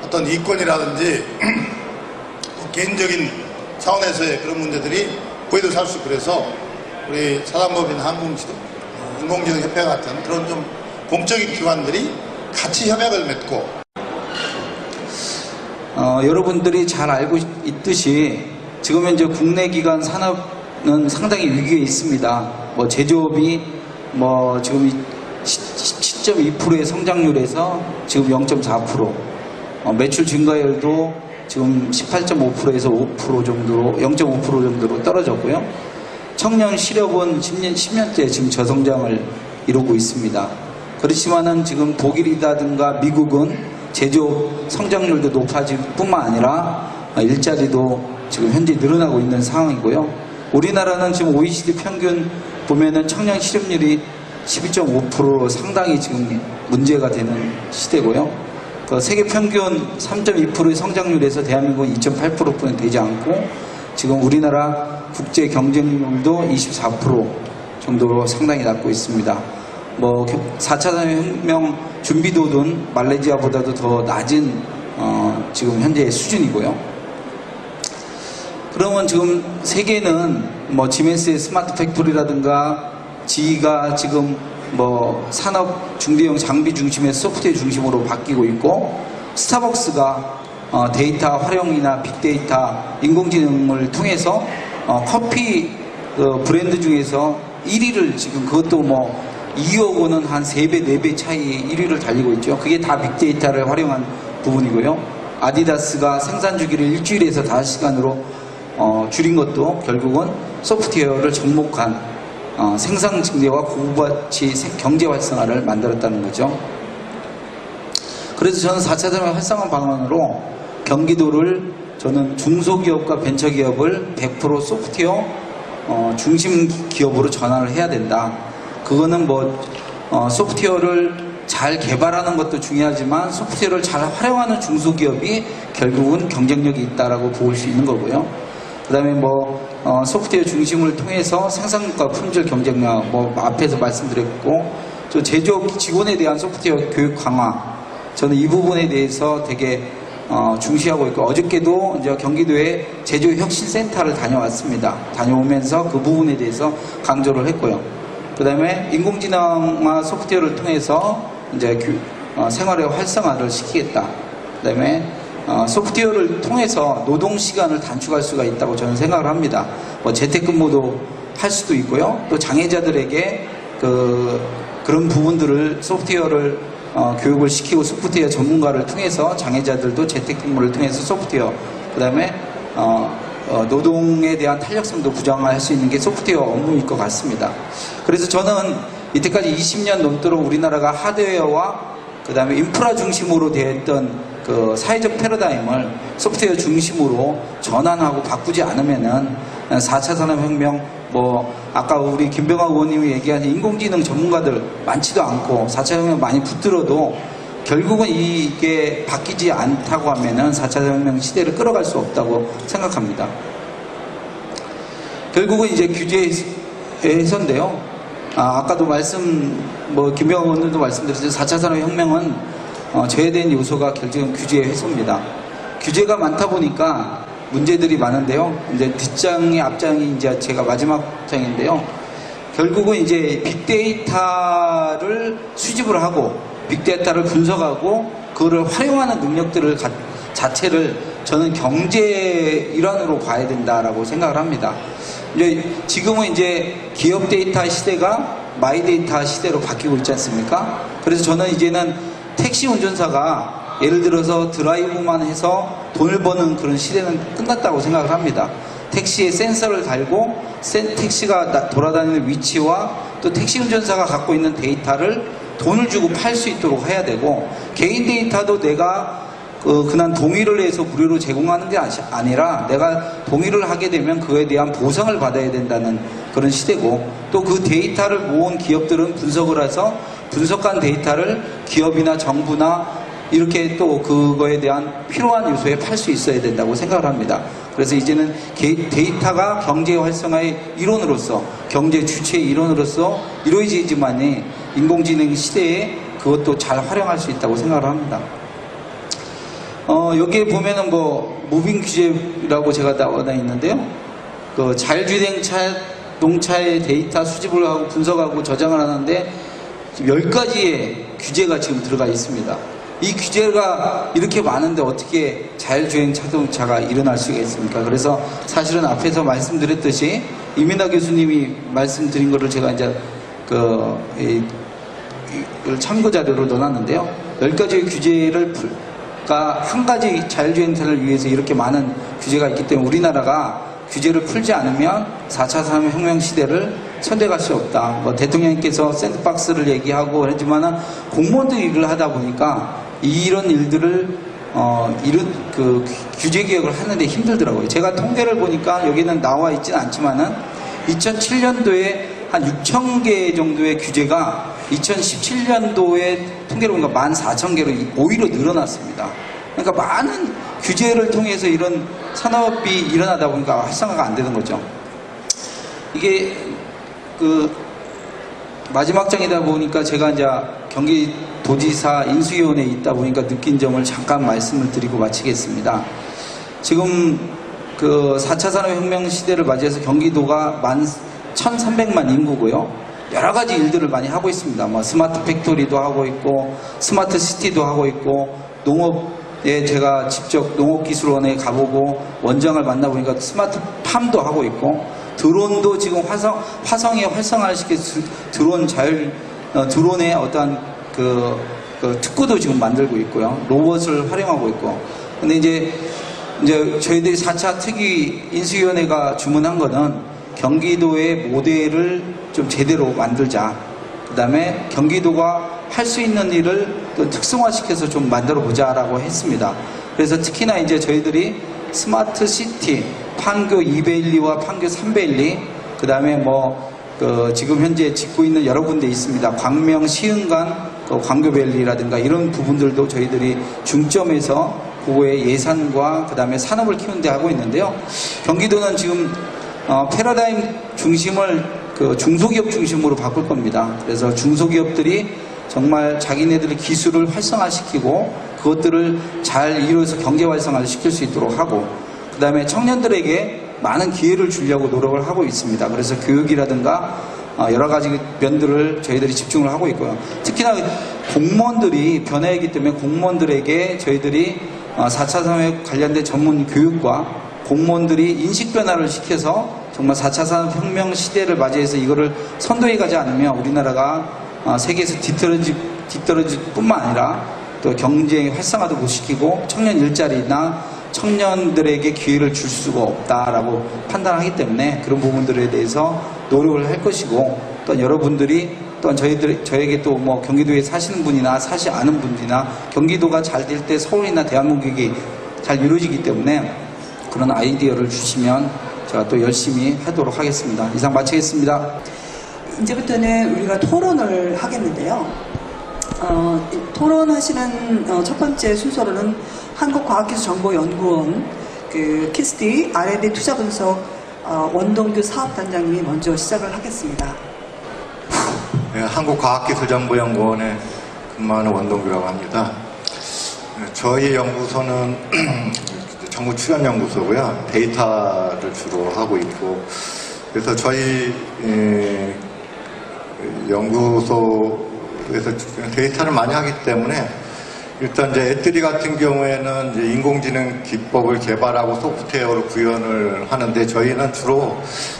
어떤 이권이라든지 개인적인 차원에서의 그런 문제들이 보이도 살 수 그래서 우리 사단법인 인공지능협회 같은 그런 좀 공적인 기관들이 같이 협약을 맺고 여러분들이 잘 알고 있듯이 지금 현재 국내 기관 산업은 상당히 위기에 있습니다. 뭐 제조업이 뭐 지금 17.2%의 성장률에서 지금 0.4%, 매출 증가율도 지금 18.5%에서 5% 정도로 0.5% 정도로 떨어졌고요. 청년 실업은 10년째 지금 저성장을 이루고 있습니다. 그렇지만은 지금 독일이라든가 미국은 제조업 성장률도 높아질 뿐만 아니라 일자리도 지금 현재 늘어나고 있는 상황이고요. 우리나라는 지금 OECD 평균 보면은 청년 실업률이 12.5% 상당히 지금 문제가 되는 시대고요. 세계 평균 3.2%의 성장률에서 대한민국은 2.8%뿐이 되지 않고 지금 우리나라 국제 경쟁률도 24% 정도로 상당히 낮고 있습니다. 뭐 4차 산업혁명 준비도는 말레이시아보다도 더 낮은 지금 현재의 수준이고요. 그러면 지금 세계는 뭐 지멘스의 스마트 팩토리라든가 지가 지금 뭐 산업 중대형 장비 중심의 소프트웨어 중심으로 바뀌고 있고 스타벅스가 데이터 활용이나 빅데이터 인공지능을 통해서 커피 브랜드 중에서 1위를 지금 그것도 뭐 2억원은 한 3배, 4배 차이 1위를 달리고 있죠. 그게 다 빅데이터를 활용한 부분이고요. 아디다스가 생산 주기를 일주일에서 5시간으로 줄인 것도 결국은 소프트웨어를 접목한 생산 증대와 고가치 경제 활성화를 만들었다는 거죠. 그래서 저는 4차 산업 활성화 방안으로 경기도를 저는 중소기업과 벤처기업을 100% 소프트웨어 중심 기업으로 전환을 해야 된다. 그거는 뭐 소프트웨어를 잘 개발하는 것도 중요하지만 소프트웨어를 잘 활용하는 중소기업이 결국은 경쟁력이 있다라고 볼 수 있는 거고요. 그 다음에 뭐 소프트웨어 중심을 통해서 생산과 품질 경쟁력 뭐 앞에서 말씀드렸고 또 제조업 직원에 대한 소프트웨어 교육 강화, 저는 이 부분에 대해서 되게 중시하고 있고, 어저께도 이제 경기도에 제조혁신센터를 다녀왔습니다. 다녀오면서 그 부분에 대해서 강조를 했고요. 그 다음에 인공지능과 소프트웨어를 통해서 이제 생활의 활성화를 시키겠다. 그 다음에 소프트웨어를 통해서 노동 시간을 단축할 수가 있다고 저는 생각을 합니다. 뭐 재택근무도 할 수도 있고요. 또 장애자들에게 그런 부분들을 소프트웨어를 교육을 시키고 소프트웨어 전문가를 통해서 장애자들도 재택근무를 통해서 소프트웨어, 그 다음에 노동에 대한 탄력성도 부정할 수 있는 게 소프트웨어 업무일 것 같습니다. 그래서 저는 이때까지 20년 넘도록 우리나라가 하드웨어와 그 다음에 인프라 중심으로 되어 있던 그 사회적 패러다임을 소프트웨어 중심으로 전환하고 바꾸지 않으면은 4차 산업혁명, 아까 우리 김병학 의원님이 얘기한 인공지능 전문가들 많지도 않고 4차 혁명 많이 붙들어도 결국은 이게 바뀌지 않다고 하면은 4차 혁명 시대를 끌어갈 수 없다고 생각합니다. 결국은 이제 규제에서인데요. 아까도 김병학 의원님도 말씀드렸죠. 4차 산업혁명은 제외된 요소가 결국은 규제 해소입니다. 규제가 많다 보니까 문제들이 많은데요. 이제 뒷장이 앞장이 이제 제가 마지막 장인데요. 결국은 이제 빅데이터를 수집을 하고 빅데이터를 분석하고 그거를 활용하는 능력들을 자체를 저는 경제의 일환으로 봐야 된다라고 생각을 합니다. 이제 지금은 이제 기업 데이터 시대가 마이 데이터 시대로 바뀌고 있지 않습니까? 그래서 저는 이제는 택시 운전사가 예를 들어서 드라이브만 해서 돈을 버는 그런 시대는 끝났다고 생각을 합니다. 택시에 센서를 달고 택시가 돌아다니는 위치와 또 택시 운전사가 갖고 있는 데이터를 돈을 주고 팔 수 있도록 해야 되고, 개인 데이터도 내가 그냥 동의를 해서 무료로 제공하는 게 아니라 내가 동의를 하게 되면 그에 대한 보상을 받아야 된다는 그런 시대고, 또 그 데이터를 모은 기업들은 분석을 해서 분석한 데이터를 기업이나 정부나 이렇게 또 그거에 대한 필요한 요소에 팔 수 있어야 된다고 생각을 합니다. 그래서 이제는 데이터가 경제 활성화의 일원으로서, 경제 주체의 일원으로서 이루어지지만이 인공지능 시대에 그것도 잘 활용할 수 있다고 생각을 합니다. 여기에 보면은 무빙 규제라고 제가 나와 있는데요. 그 자율주행 자동차의 데이터 수집을 하고 분석하고 저장을 하는데 10가지의 규제가 지금 들어가 있습니다. 이 규제가 이렇게 많은데 어떻게 자율주행 자동차가 일어날 수가 있습니까? 그래서 사실은 앞에서 말씀드렸듯이 이민하 교수님이 말씀드린 거를 제가 이제 참고 자료로 넣어놨는데요. 10가지의 규제를 한 가지 자율주행차를 위해서 이렇게 많은 규제가 있기 때문에 우리나라가 규제를 풀지 않으면 4차 산업혁명 시대를 선택할 수 없다. 대통령님께서 샌드박스를 얘기하고 하지만은 공무원들이 일을 하다 보니까 이런 일들을 규제 개혁을 하는데 힘들더라고요. 제가 통계를 보니까 여기는 나와 있지는 않지만은 2007년도에 한 6,000개 정도의 규제가 2017년도에 통계를 보니까 14,000개로 오히려 늘어났습니다. 그러니까 많은 규제를 통해서 이런 산업이 일어나다 보니까 활성화가 안 되는 거죠. 이게 마지막 장이다 보니까 제가 이제 경기도지사 인수위원회에 있다 보니까 느낀 점을 잠깐 말씀을 드리고 마치겠습니다. 지금 4차 산업혁명 시대를 맞이해서 경기도가 1,300만 인구고요. 여러 가지 일들을 많이 하고 있습니다. 스마트 팩토리도 하고 있고, 스마트 시티도 하고 있고, 농업에 제가 직접 농업기술원에 가보고 원장을 만나보니까 스마트 팜도 하고 있고, 드론도 지금 화성에 활성화를 시켜서 드론의 어떤 특구도 지금 만들고 있고요. 로봇을 활용하고 있고. 근데 이제 저희들이 4차 특위 인수위원회가 주문한 거는 경기도의 모델을 좀 제대로 만들자. 그 다음에 경기도가 할 수 있는 일을 또 특성화시켜서 좀 만들어 보자라고 했습니다. 그래서 특히나 이제 저희들이 스마트 시티, 판교 2벨리와 판교 3벨리, 그 다음에 지금 현재 짓고 있는 여러 군데 있습니다. 광명, 시흥간, 광교밸리라든가 이런 부분들도 저희들이 중점에서 그거의 예산과 그 다음에 산업을 키우는 데 하고 있는데요. 경기도는 지금 패러다임 중심을 그 중소기업 중심으로 바꿀 겁니다. 그래서 중소기업들이 정말 자기네들의 기술을 활성화시키고 그것들을 잘 이루어서 경제 활성화를 시킬 수 있도록 하고, 그 다음에 청년들에게 많은 기회를 주려고 노력을 하고 있습니다. 그래서 교육이라든가 여러 가지 면들을 저희들이 집중을 하고 있고요. 특히나 공무원들이 변화했기 때문에 공무원들에게 저희들이 4차 산업 관련된 전문 교육과 공무원들이 인식 변화를 시켜서 정말 4차 산업혁명 시대를 맞이해서 이거를 선도해 가지 않으면 우리나라가 세계에서 뒤떨어질 뿐만 아니라 또 경제 활성화도 못 시키고 청년 일자리나 청년들에게 기회를 줄 수가 없다라고 판단하기 때문에 그런 부분들에 대해서 노력을 할 것이고, 또 여러분들이 또 저에게 또 뭐 경기도에 사시는 분이나 사시 않은 분들이나 경기도가 잘 될 때 서울이나 대한민국이 잘 이루어지기 때문에 그런 아이디어를 주시면 제가 또 열심히 하도록 하겠습니다. 이상 마치겠습니다. 이제부터는 우리가 토론을 하겠는데요. 토론하시는 첫 번째 순서로는 한국과학기술정보연구원 그 키스디 R&D 투자분석 원동규 사업단장님이 먼저 시작을 하겠습니다. 네, 한국과학기술정보연구원에 근무하는 원동규라고 합니다. 저희 연구소는 정부 출연연구소고요. 데이터를 주로 하고 있고, 그래서 저희 연구소에서 데이터를 많이 하기 때문에 일단 이제 애들이 같은 경우에는 이제 인공지능 기법을 개발하고 소프트웨어로 구현을 하는데, 저희는 주로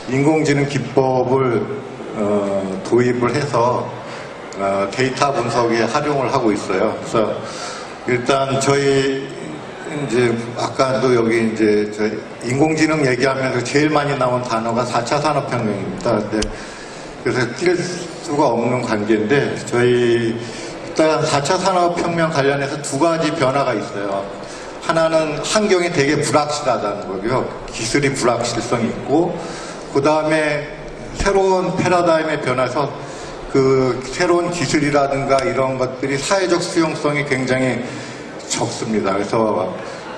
인공지능 기법을 도입을 해서 데이터 분석에 활용을 하고 있어요. 그래서 일단 저희 이제 아까도 여기 이제 저희 인공지능 얘기하면서 제일 많이 나온 단어가 4차 산업혁명입니다. 그래서 뛸 수가 없는 관계인데, 저희 일단 4차 산업혁명 관련해서 두 가지 변화가 있어요. 하나는 환경이 되게 불확실하다는 거고요. 기술이 불확실성이 있고, 그 다음에 새로운 패러다임의 변화에서 그 새로운 기술이라든가 이런 것들이 사회적 수용성이 굉장히 적습니다. 그래서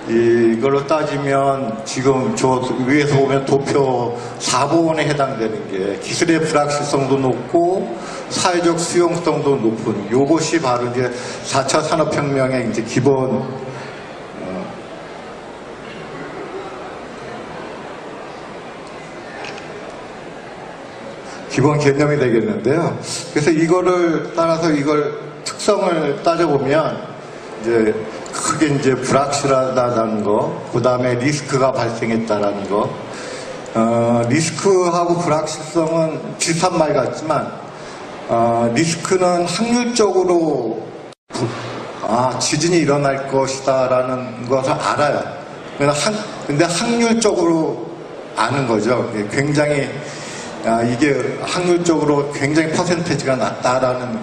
이걸로 따지면 지금 저 위에서 보면 도표 4번에 해당되는 게 기술의 불확실성도 높고 사회적 수용성도 높은, 요것이 바로 이제 4차 산업혁명의 이제 기본 개념이 되겠는데요. 그래서 이거를 따라서 이걸 특성을 따져보면 이제 크게 이제 불확실하다는 거, 그 다음에 리스크가 발생했다라는 거. 리스크하고 불확실성은 비슷한 말 같지만, 리스크는 확률적으로 지진이 일어날 것이다라는 것을 알아요. 근데 확률적으로 아는 거죠. 굉장히 이게 확률적으로 굉장히 퍼센테이지가 낮다라는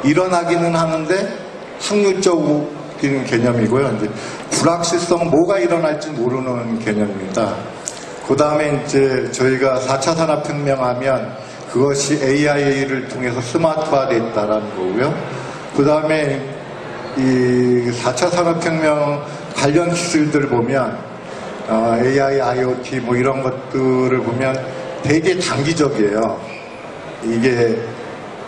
일어나기는 하는데 확률적인 개념이고요. 이제 불확실성은 뭐가 일어날지 모르는 개념입니다. 그 다음에 이제 저희가 4차 산업혁명하면 그것이 AI를 통해서 스마트화됐다라는 거고요. 그 다음에 이 4차 산업혁명 관련 기술들 보면 AI, IoT 뭐 이런 것들을 보면 되게 장기적이에요. 이게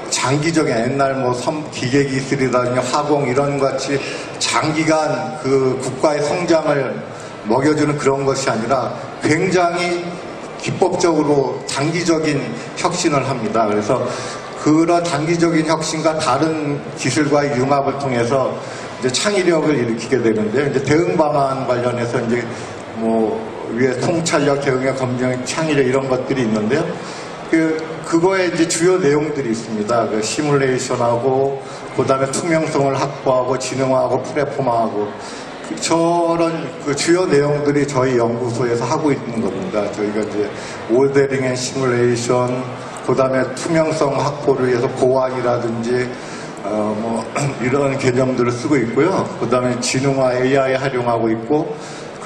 장기적인 옛날 뭐 기계기술이라든지 화공 이런 것 같이 장기간 그 국가의 성장을 먹여주는 그런 것이 아니라 굉장히 기법적으로 장기적인 혁신을 합니다. 그래서 그런 장기적인 혁신과 다른 기술과의 융합을 통해서 이제 창의력을 일으키게 되는데요. 이제 대응 방안 관련해서 이제 뭐 위에 통찰력, 대응력, 검증, 창의력 이런 것들이 있는데요. 그거에 이제 주요 내용들이 있습니다. 시뮬레이션하고, 그 다음에 투명성을 확보하고, 진흥화하고, 플랫폼화하고, 저런 주요 내용들이 저희 연구소에서 하고 있는 겁니다. 저희가 이제 모델링 앤 시뮬레이션, 그 다음에 투명성 확보를 위해서 보안이라든지, 뭐, 이런 개념들을 쓰고 있고요. 그 다음에 진흥화 AI 활용하고 있고,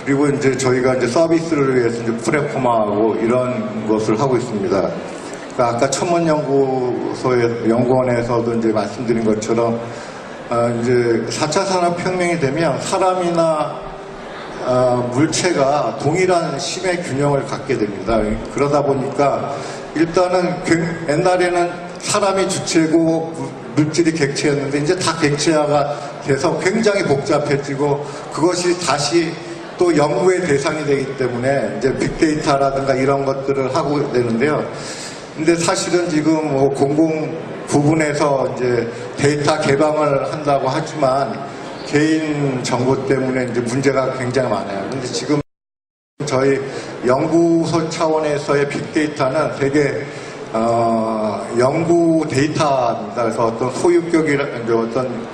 그리고 이제 저희가 이제 서비스를 위해서 이제 플랫폼화하고 이런 것을 하고 있습니다. 그러니까 아까 천문연구소의 연구원에서도 이제 말씀드린 것처럼 이제 4차 산업혁명이 되면 사람이나 물체가 동일한 힘의 균형을 갖게 됩니다. 그러다 보니까 일단은 옛날에는 사람이 주체고 물질이 객체였는데 이제 다 객체화가 돼서 굉장히 복잡해지고 그것이 다시 또 연구의 대상이 되기 때문에 이제 빅데이터라든가 이런 것들을 하고 되는데요. 근데 사실은 지금 뭐 공공 부분에서 이제 데이터 개방을 한다고 하지만 개인 정보 때문에 이제 문제가 굉장히 많아요. 근데 지금 저희 연구소 차원에서의 빅데이터는 되게 연구 데이터입니다. 그래서 어떤 소유격이라든지 어떤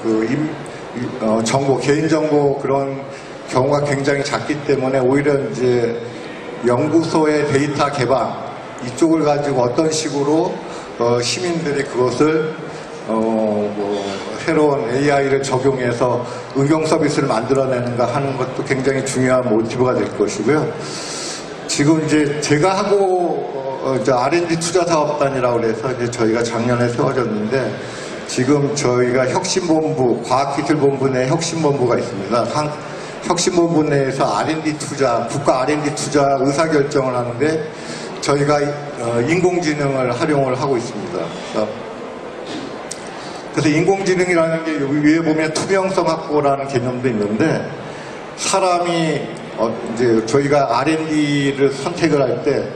정보, 개인 정보 그런 경우가 굉장히 작기 때문에 오히려 이제 연구소의 데이터 개방 이쪽을 가지고 어떤 식으로 시민들이 그것을 새로운 AI를 적용해서 응용 서비스를 만들어내는가 하는 것도 굉장히 중요한 모티브가 될 것이고요. 지금 이제 제가 하고 이제 R&D 투자사업단이라고 해서 이제 저희가 작년에 세워졌는데 지금 저희가 혁신본부, 과학기술본부 내 혁신본부가 있습니다. 혁신본부 내에서 R&D 투자, 국가 R&D 투자 의사결정을 하는데 저희가 인공지능을 활용을 하고 있습니다. 그래서 인공지능이라는 게 여기 위에 보면 투명성 확보라는 개념도 있는데 사람이 이제 저희가 R&D를 선택을 할 때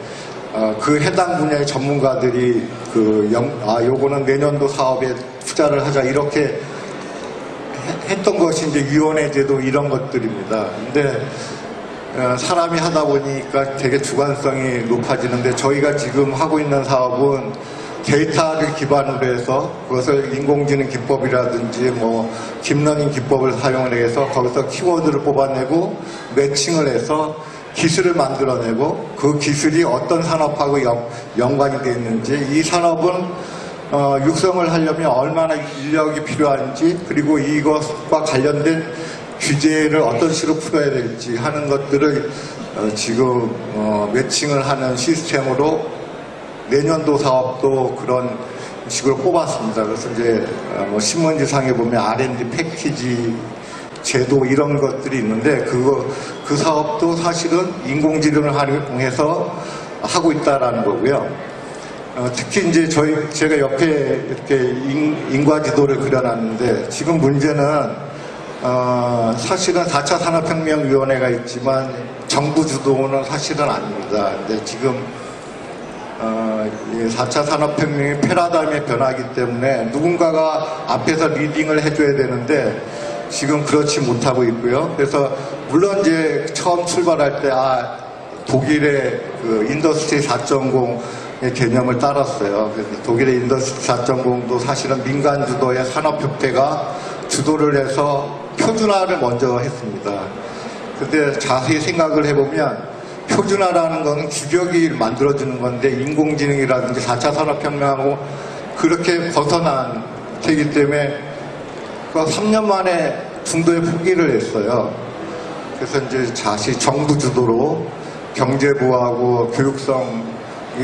그 해당 분야의 전문가들이 요거는 내년도 사업에 투자를 하자 이렇게 했던 것이 이제 위원회 제도 이런 것들입니다. 근데 사람이 하다 보니까 되게 주관성이 높아지는데 저희가 지금 하고 있는 사업은 데이터를 기반으로 해서 그것을 인공지능 기법이라든지 뭐 딥러닝 기법을 사용을 해서 거기서 키워드를 뽑아내고 매칭을 해서 기술을 만들어내고 그 기술이 어떤 산업하고 연관이 되어 있는지 이 산업은 육성을 하려면 얼마나 인력이 필요한지 그리고 이것과 관련된 규제를 어떤 식으로 풀어야 될지 하는 것들을 지금 매칭을 하는 시스템으로 내년도 사업도 그런 식으로 뽑았습니다. 그래서 이제 뭐 신문지상에 보면 R&D 패키지 제도 이런 것들이 있는데 그 사업도 사실은 인공지능을 활용해서 하고 있다라는 거고요. 특히 이제 제가 옆에 이렇게 인과지도를 그려놨는데 지금 문제는 사실은 4차 산업혁명위원회가 있지만 정부 주도는 사실은 아닙니다. 근데 지금 4차 산업혁명이 패러다임의 변화이기 때문에 누군가가 앞에서 리딩을 해줘야 되는데 지금 그렇지 못하고 있고요. 그래서 물론 이제 처음 출발할 때 독일의 그 인더스트리 4.0의 개념을 따랐어요. 그래서 독일의 인더스트리 4.0도 사실은 민간 주도의 산업협회가 주도를 해서 표준화를 먼저 했습니다. 근데 자세히 생각을 해보면 표준화라는 건 규격이 만들어주는 건데 인공지능이라든지 4차 산업혁명하고 그렇게 벗어난 세기 때문에 3년 만에 중도에 포기를 했어요. 그래서 이제 다시 정부 주도로 경제부하고 교육성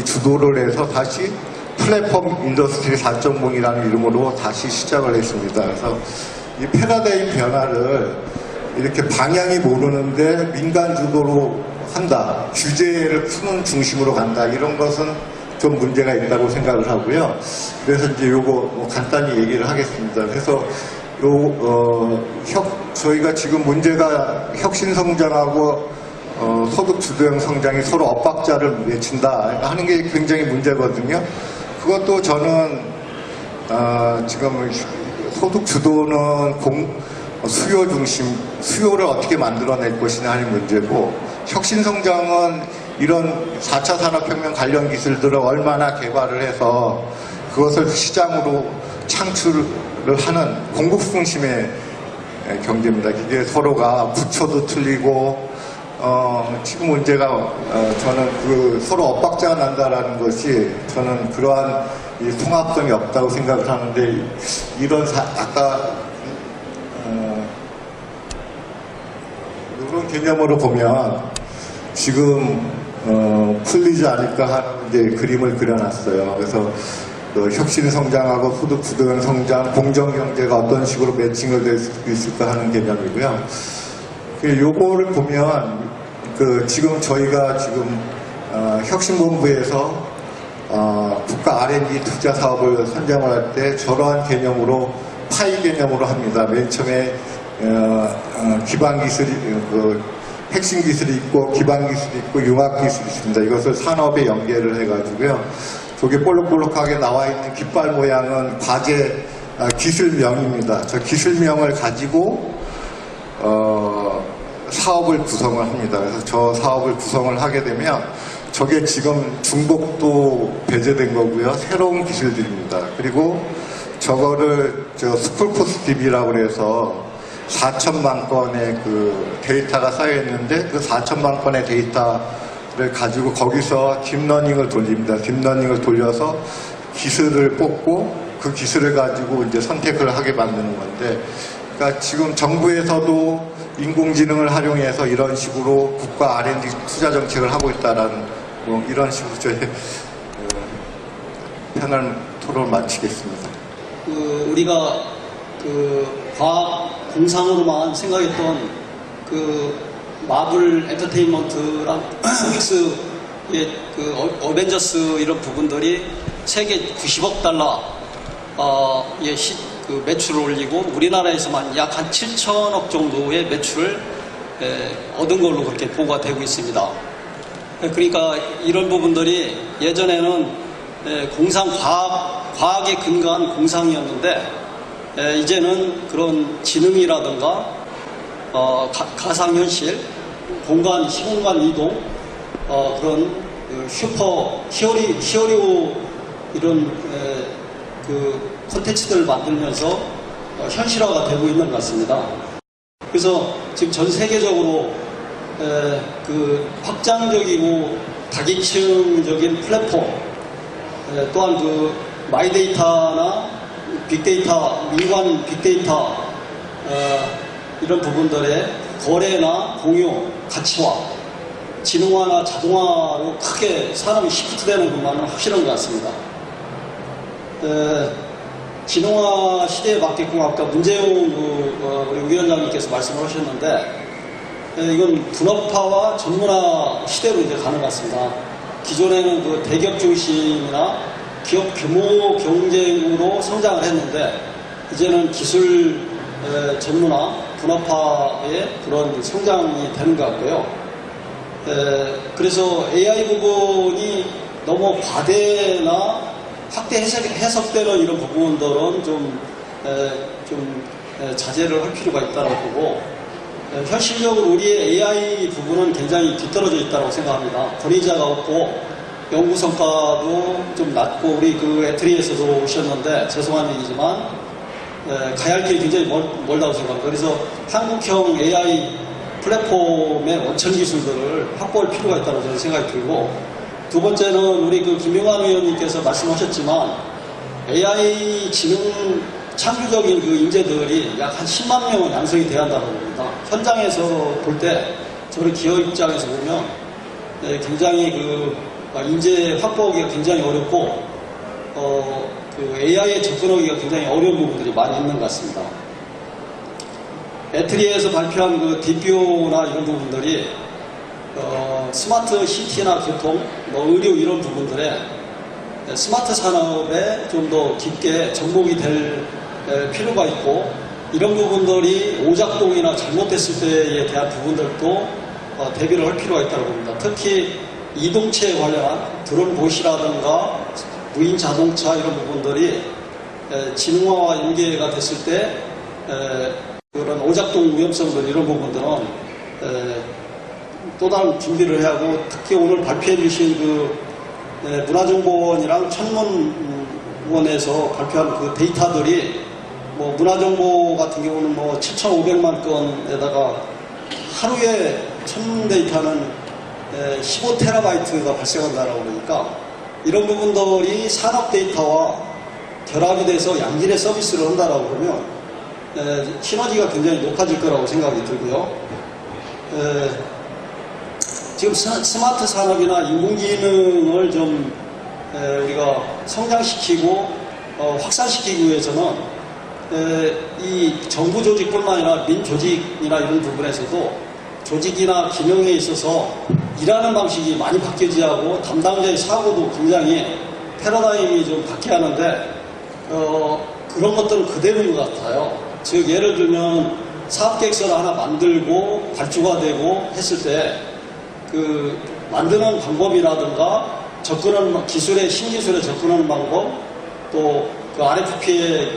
주도를 해서 다시 플랫폼 인더스트리 4.0이라는 이름으로 다시 시작을 했습니다. 그래서 이 패러다임 변화를 이렇게 방향이 모르는데 민간 주도로 한다. 규제를 푸는 중심으로 간다. 이런 것은 좀 문제가 있다고 생각을 하고요. 그래서 이제 요거 간단히 얘기를 하겠습니다. 그래서 저희가 지금 문제가 혁신성장하고 소득 주도형 성장이 서로 엇박자를 맺힌다 하는 게 굉장히 문제거든요. 그것도 저는 지금 소득 주도는 수요 중심, 수요를 어떻게 만들어낼 것이냐 하는 문제고 혁신성장은 이런 4차 산업혁명 관련 기술들을 얼마나 개발을 해서 그것을 시장으로 창출을 하는 공급 중심의 경제입니다. 이게 서로가 부처도 틀리고 지금 문제가 저는 서로 엇박자가 난다라는 것이 저는 그러한 통합성이 없다고 생각을 하는데 이런 아까 이런 개념으로 보면 지금 풀리지 않을까 하는 이제 그림을 그려놨어요. 그래서 혁신 성장하고 소득 주도형 성장, 공정 경제가 어떤 식으로 매칭을 될 수 있을까 하는 개념이고요. 요거를 보면 지금 저희가 지금 혁신본부에서 국가 R&D 투자 사업을 선정을 할 때 저러한 개념으로 파이 개념으로 합니다. 맨 처음에 기반 기술이 핵심 기술이 있고 기반 기술이 있고 융합 기술이 있습니다. 이것을 산업에 연계를 해가지고요. 저게 볼록볼록하게 나와 있는 깃발 모양은 과제 기술명입니다. 저 기술명을 가지고 사업을 구성을 합니다. 그래서 저 사업을 구성을 하게 되면 저게 지금 중복도 배제된 거고요. 새로운 기술들입니다. 그리고 저거를 스쿨코스 DB라고 해서 4천만 건의 그 데이터가 쌓여있는데 그 4천만 건의 데이터를 가지고 거기서 딥러닝을 돌립니다. 딥러닝을 돌려서 기술을 뽑고 그 기술을 가지고 이제 선택을 하게 만드는 건데, 그러니까 지금 정부에서도 인공지능을 활용해서 이런 식으로 국가 R&D 투자 정책을 하고 있다라는 이런 식으로 저희 패널 토론을 마치겠습니다. 우리가 과학 공상으로만 생각했던 마블 엔터테인먼트랑 코믹스의 어벤져스 이런 부분들이 세계 90억 달러 매출을 올리고 우리나라에서만 약 한 7천억 정도의 매출을 얻은 걸로 그렇게 보고가 되고 있습니다. 그러니까 이런 부분들이 예전에는 과학에 근거한 공상이었는데 이제는 그런 지능이라든가 가상현실, 시공간 이동, 그런 히어리오 이런 콘텐츠들을 만들면서 현실화가 되고 있는 것 같습니다. 그래서 지금 전 세계적으로 확장적이고 다계층적인 플랫폼, 또한 마이데이터나 빅데이터, 민관 빅데이터 이런 부분들의 거래나 공유, 가치화, 지능화나 자동화로 크게 산업이 시프트되는 것만은 확실한 것 같습니다. 지능화 시대에 맞게끔 아까 문재용 우리 위원장님께서 말씀을 하셨는데 이건 분업화와 전문화 시대로 이제 가는 것 같습니다. 기존에는 대기업 중심이나 기업 규모 경쟁으로 성장을 했는데 이제는 기술 전문화, 분업화의 그런 성장이 되는 것 같고요. 그래서 AI 부분이 너무 과대나 확대 해석되는 이런 부분들은 좀 자제를 할 필요가 있다고 보고, 현실적으로 우리의 AI 부분은 굉장히 뒤떨어져 있다고 생각합니다. 권위자가 없고 연구 성과도 좀 낮고, 우리 애트리에서도 오셨는데 죄송한 얘기지만 가야 할 길이 굉장히 멀다고 생각합니다. 그래서 한국형 AI 플랫폼의 원천 기술들을 확보할 필요가 있다고 저는 생각이 들고, 두 번째는 우리 김용환 의원님께서 말씀하셨지만 AI 지능 창조적인 인재들이 약 한 10만 명은 양성이 돼야 한다고 봅니다. 현장에서 볼 때 저희 기업 입장에서 보면 굉장히 인재 확보하기가 굉장히 어렵고 AI에 접근하기가 굉장히 어려운 부분들이 많이 있는 것 같습니다. 애트리에서 발표한 DPO나 이런 부분들이 스마트 시티나 교통, 의료 이런 부분들에 스마트 산업에 좀 더 깊게 접목이 될 필요가 있고, 이런 부분들이 오작동이나 잘못됐을 때에 대한 부분들도 대비를 할 필요가 있다고 봅니다. 특히 이동체에 관련한 드론봇이라든가 무인 자동차 이런 부분들이 지능화와 연계가 됐을 때 그런 오작동 위험성들 이런 부분들은 또 다른 준비를 해야 하고, 특히 오늘 발표해 주신 문화정보원이랑 천문원에서 발표한 데이터들이 문화정보 같은 경우는 7,500만 건에다가 하루에 천문 데이터는 15TB가 발생한다라고 그러니까, 이런 부분들이 산업 데이터와 결합이 돼서 양질의 서비스를 한다라고 그러면 시너지가 굉장히 높아질 거라고 생각이 들고요. 지금 스마트 산업이나 인공지능을 좀 우리가 성장시키고 확산시키기 위해서는 이 정부 조직뿐만 아니라 민조직이나 이런 부분에서도 조직이나 기능에 있어서 일하는 방식이 많이 바뀌어야 하고, 담당자의 사고도 굉장히 패러다임이 좀 바뀌어야 하는데 그런 것들은 그대로인 것 같아요. 즉 예를 들면 사업계획서를 하나 만들고 발주가 되고 했을 때 그 만드는 방법이라든가 접근하는 기술의 신기술에 접근하는 방법 또 그 RFP에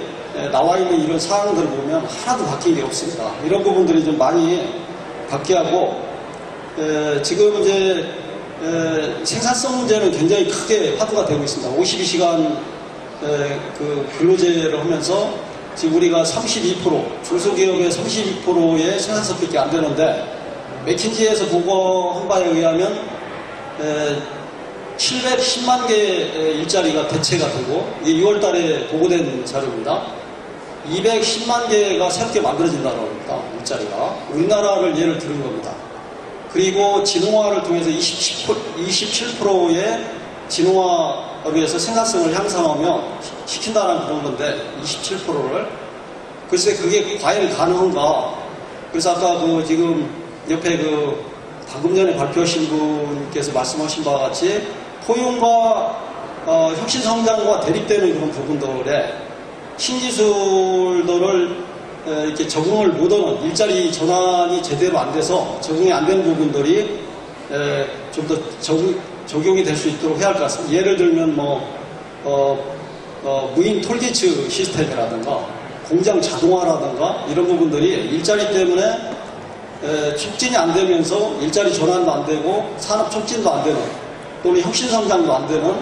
나와 있는 이런 사항들을 보면 하나도 바뀐 게 없습니다. 이런 부분들이 좀 많이 바뀌어야 하고 지금 이제 생산성 문제는 굉장히 크게 화두가 되고 있습니다. 52시간 그 근로제를 하면서 지금 우리가 32% 중소기업의 32%의 생산성밖에 안 되는데 맥킨지에서 보고한 바에 의하면 710만 개의 일자리가 대체가 되고 이게 6월 달에 보고된 자료입니다. 210만 개가 새롭게 만들어진다고 합니다. 일자리가. 우리나라를 예를 들은 겁니다. 그리고 진흥화를 통해서 27%의 진흥화로 해서 생산성을 향상하며 시킨다는 그런 건데 27%를 글쎄 그게 과연 가능한가? 그래서 아까 그 지금 옆에 그 방금 전에 발표하신 분께서 말씀하신 바와 같이 포용과 혁신 성장과 대립되는 그런 부분들에 신기술들을 이렇게 적응을 못하는 일자리 전환이 제대로 안 돼서 적응이 안 되는 부분들이 좀 더 적용이 될 수 있도록 해야 할 것 같습니다. 예를 들면 무인 톨게이트 시스템이라든가 공장 자동화라든가 이런 부분들이 일자리 때문에 촉진이 안 되면서 일자리 전환도 안 되고 산업 촉진도 안 되는 또는 혁신 성장도 안 되는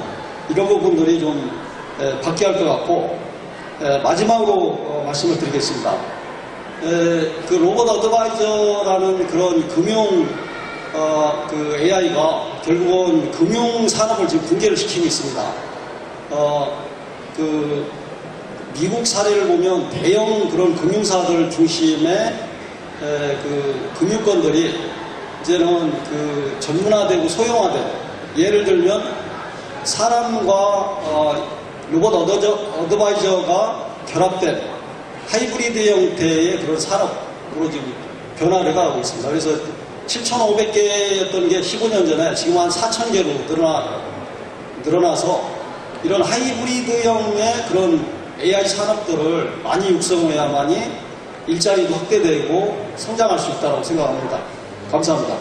이런 부분들이 좀 바뀌어야 할 것 같고 마지막으로 말씀을 드리겠습니다. 그 로봇 어드바이저라는 그런 금융 그 AI가 결국은 금융 산업을 지금 붕괴를 시키고 있습니다. 그 미국 사례를 보면 대형 그런 금융사들 중심의 그 금융권들이 이제는 그 전문화되고 소형화된 예를 들면 사람과 로봇 어드바이저가 결합된 하이브리드 형태의 그런 산업으로 지금 변화를 가고 있습니다. 그래서 7,500개였던 게 15년 전에 지금 한 4,000개로 늘어나서 이런 하이브리드형의 그런 AI 산업들을 많이 육성해야만이 일자리도 확대되고 성장할 수 있다고 생각합니다. 감사합니다.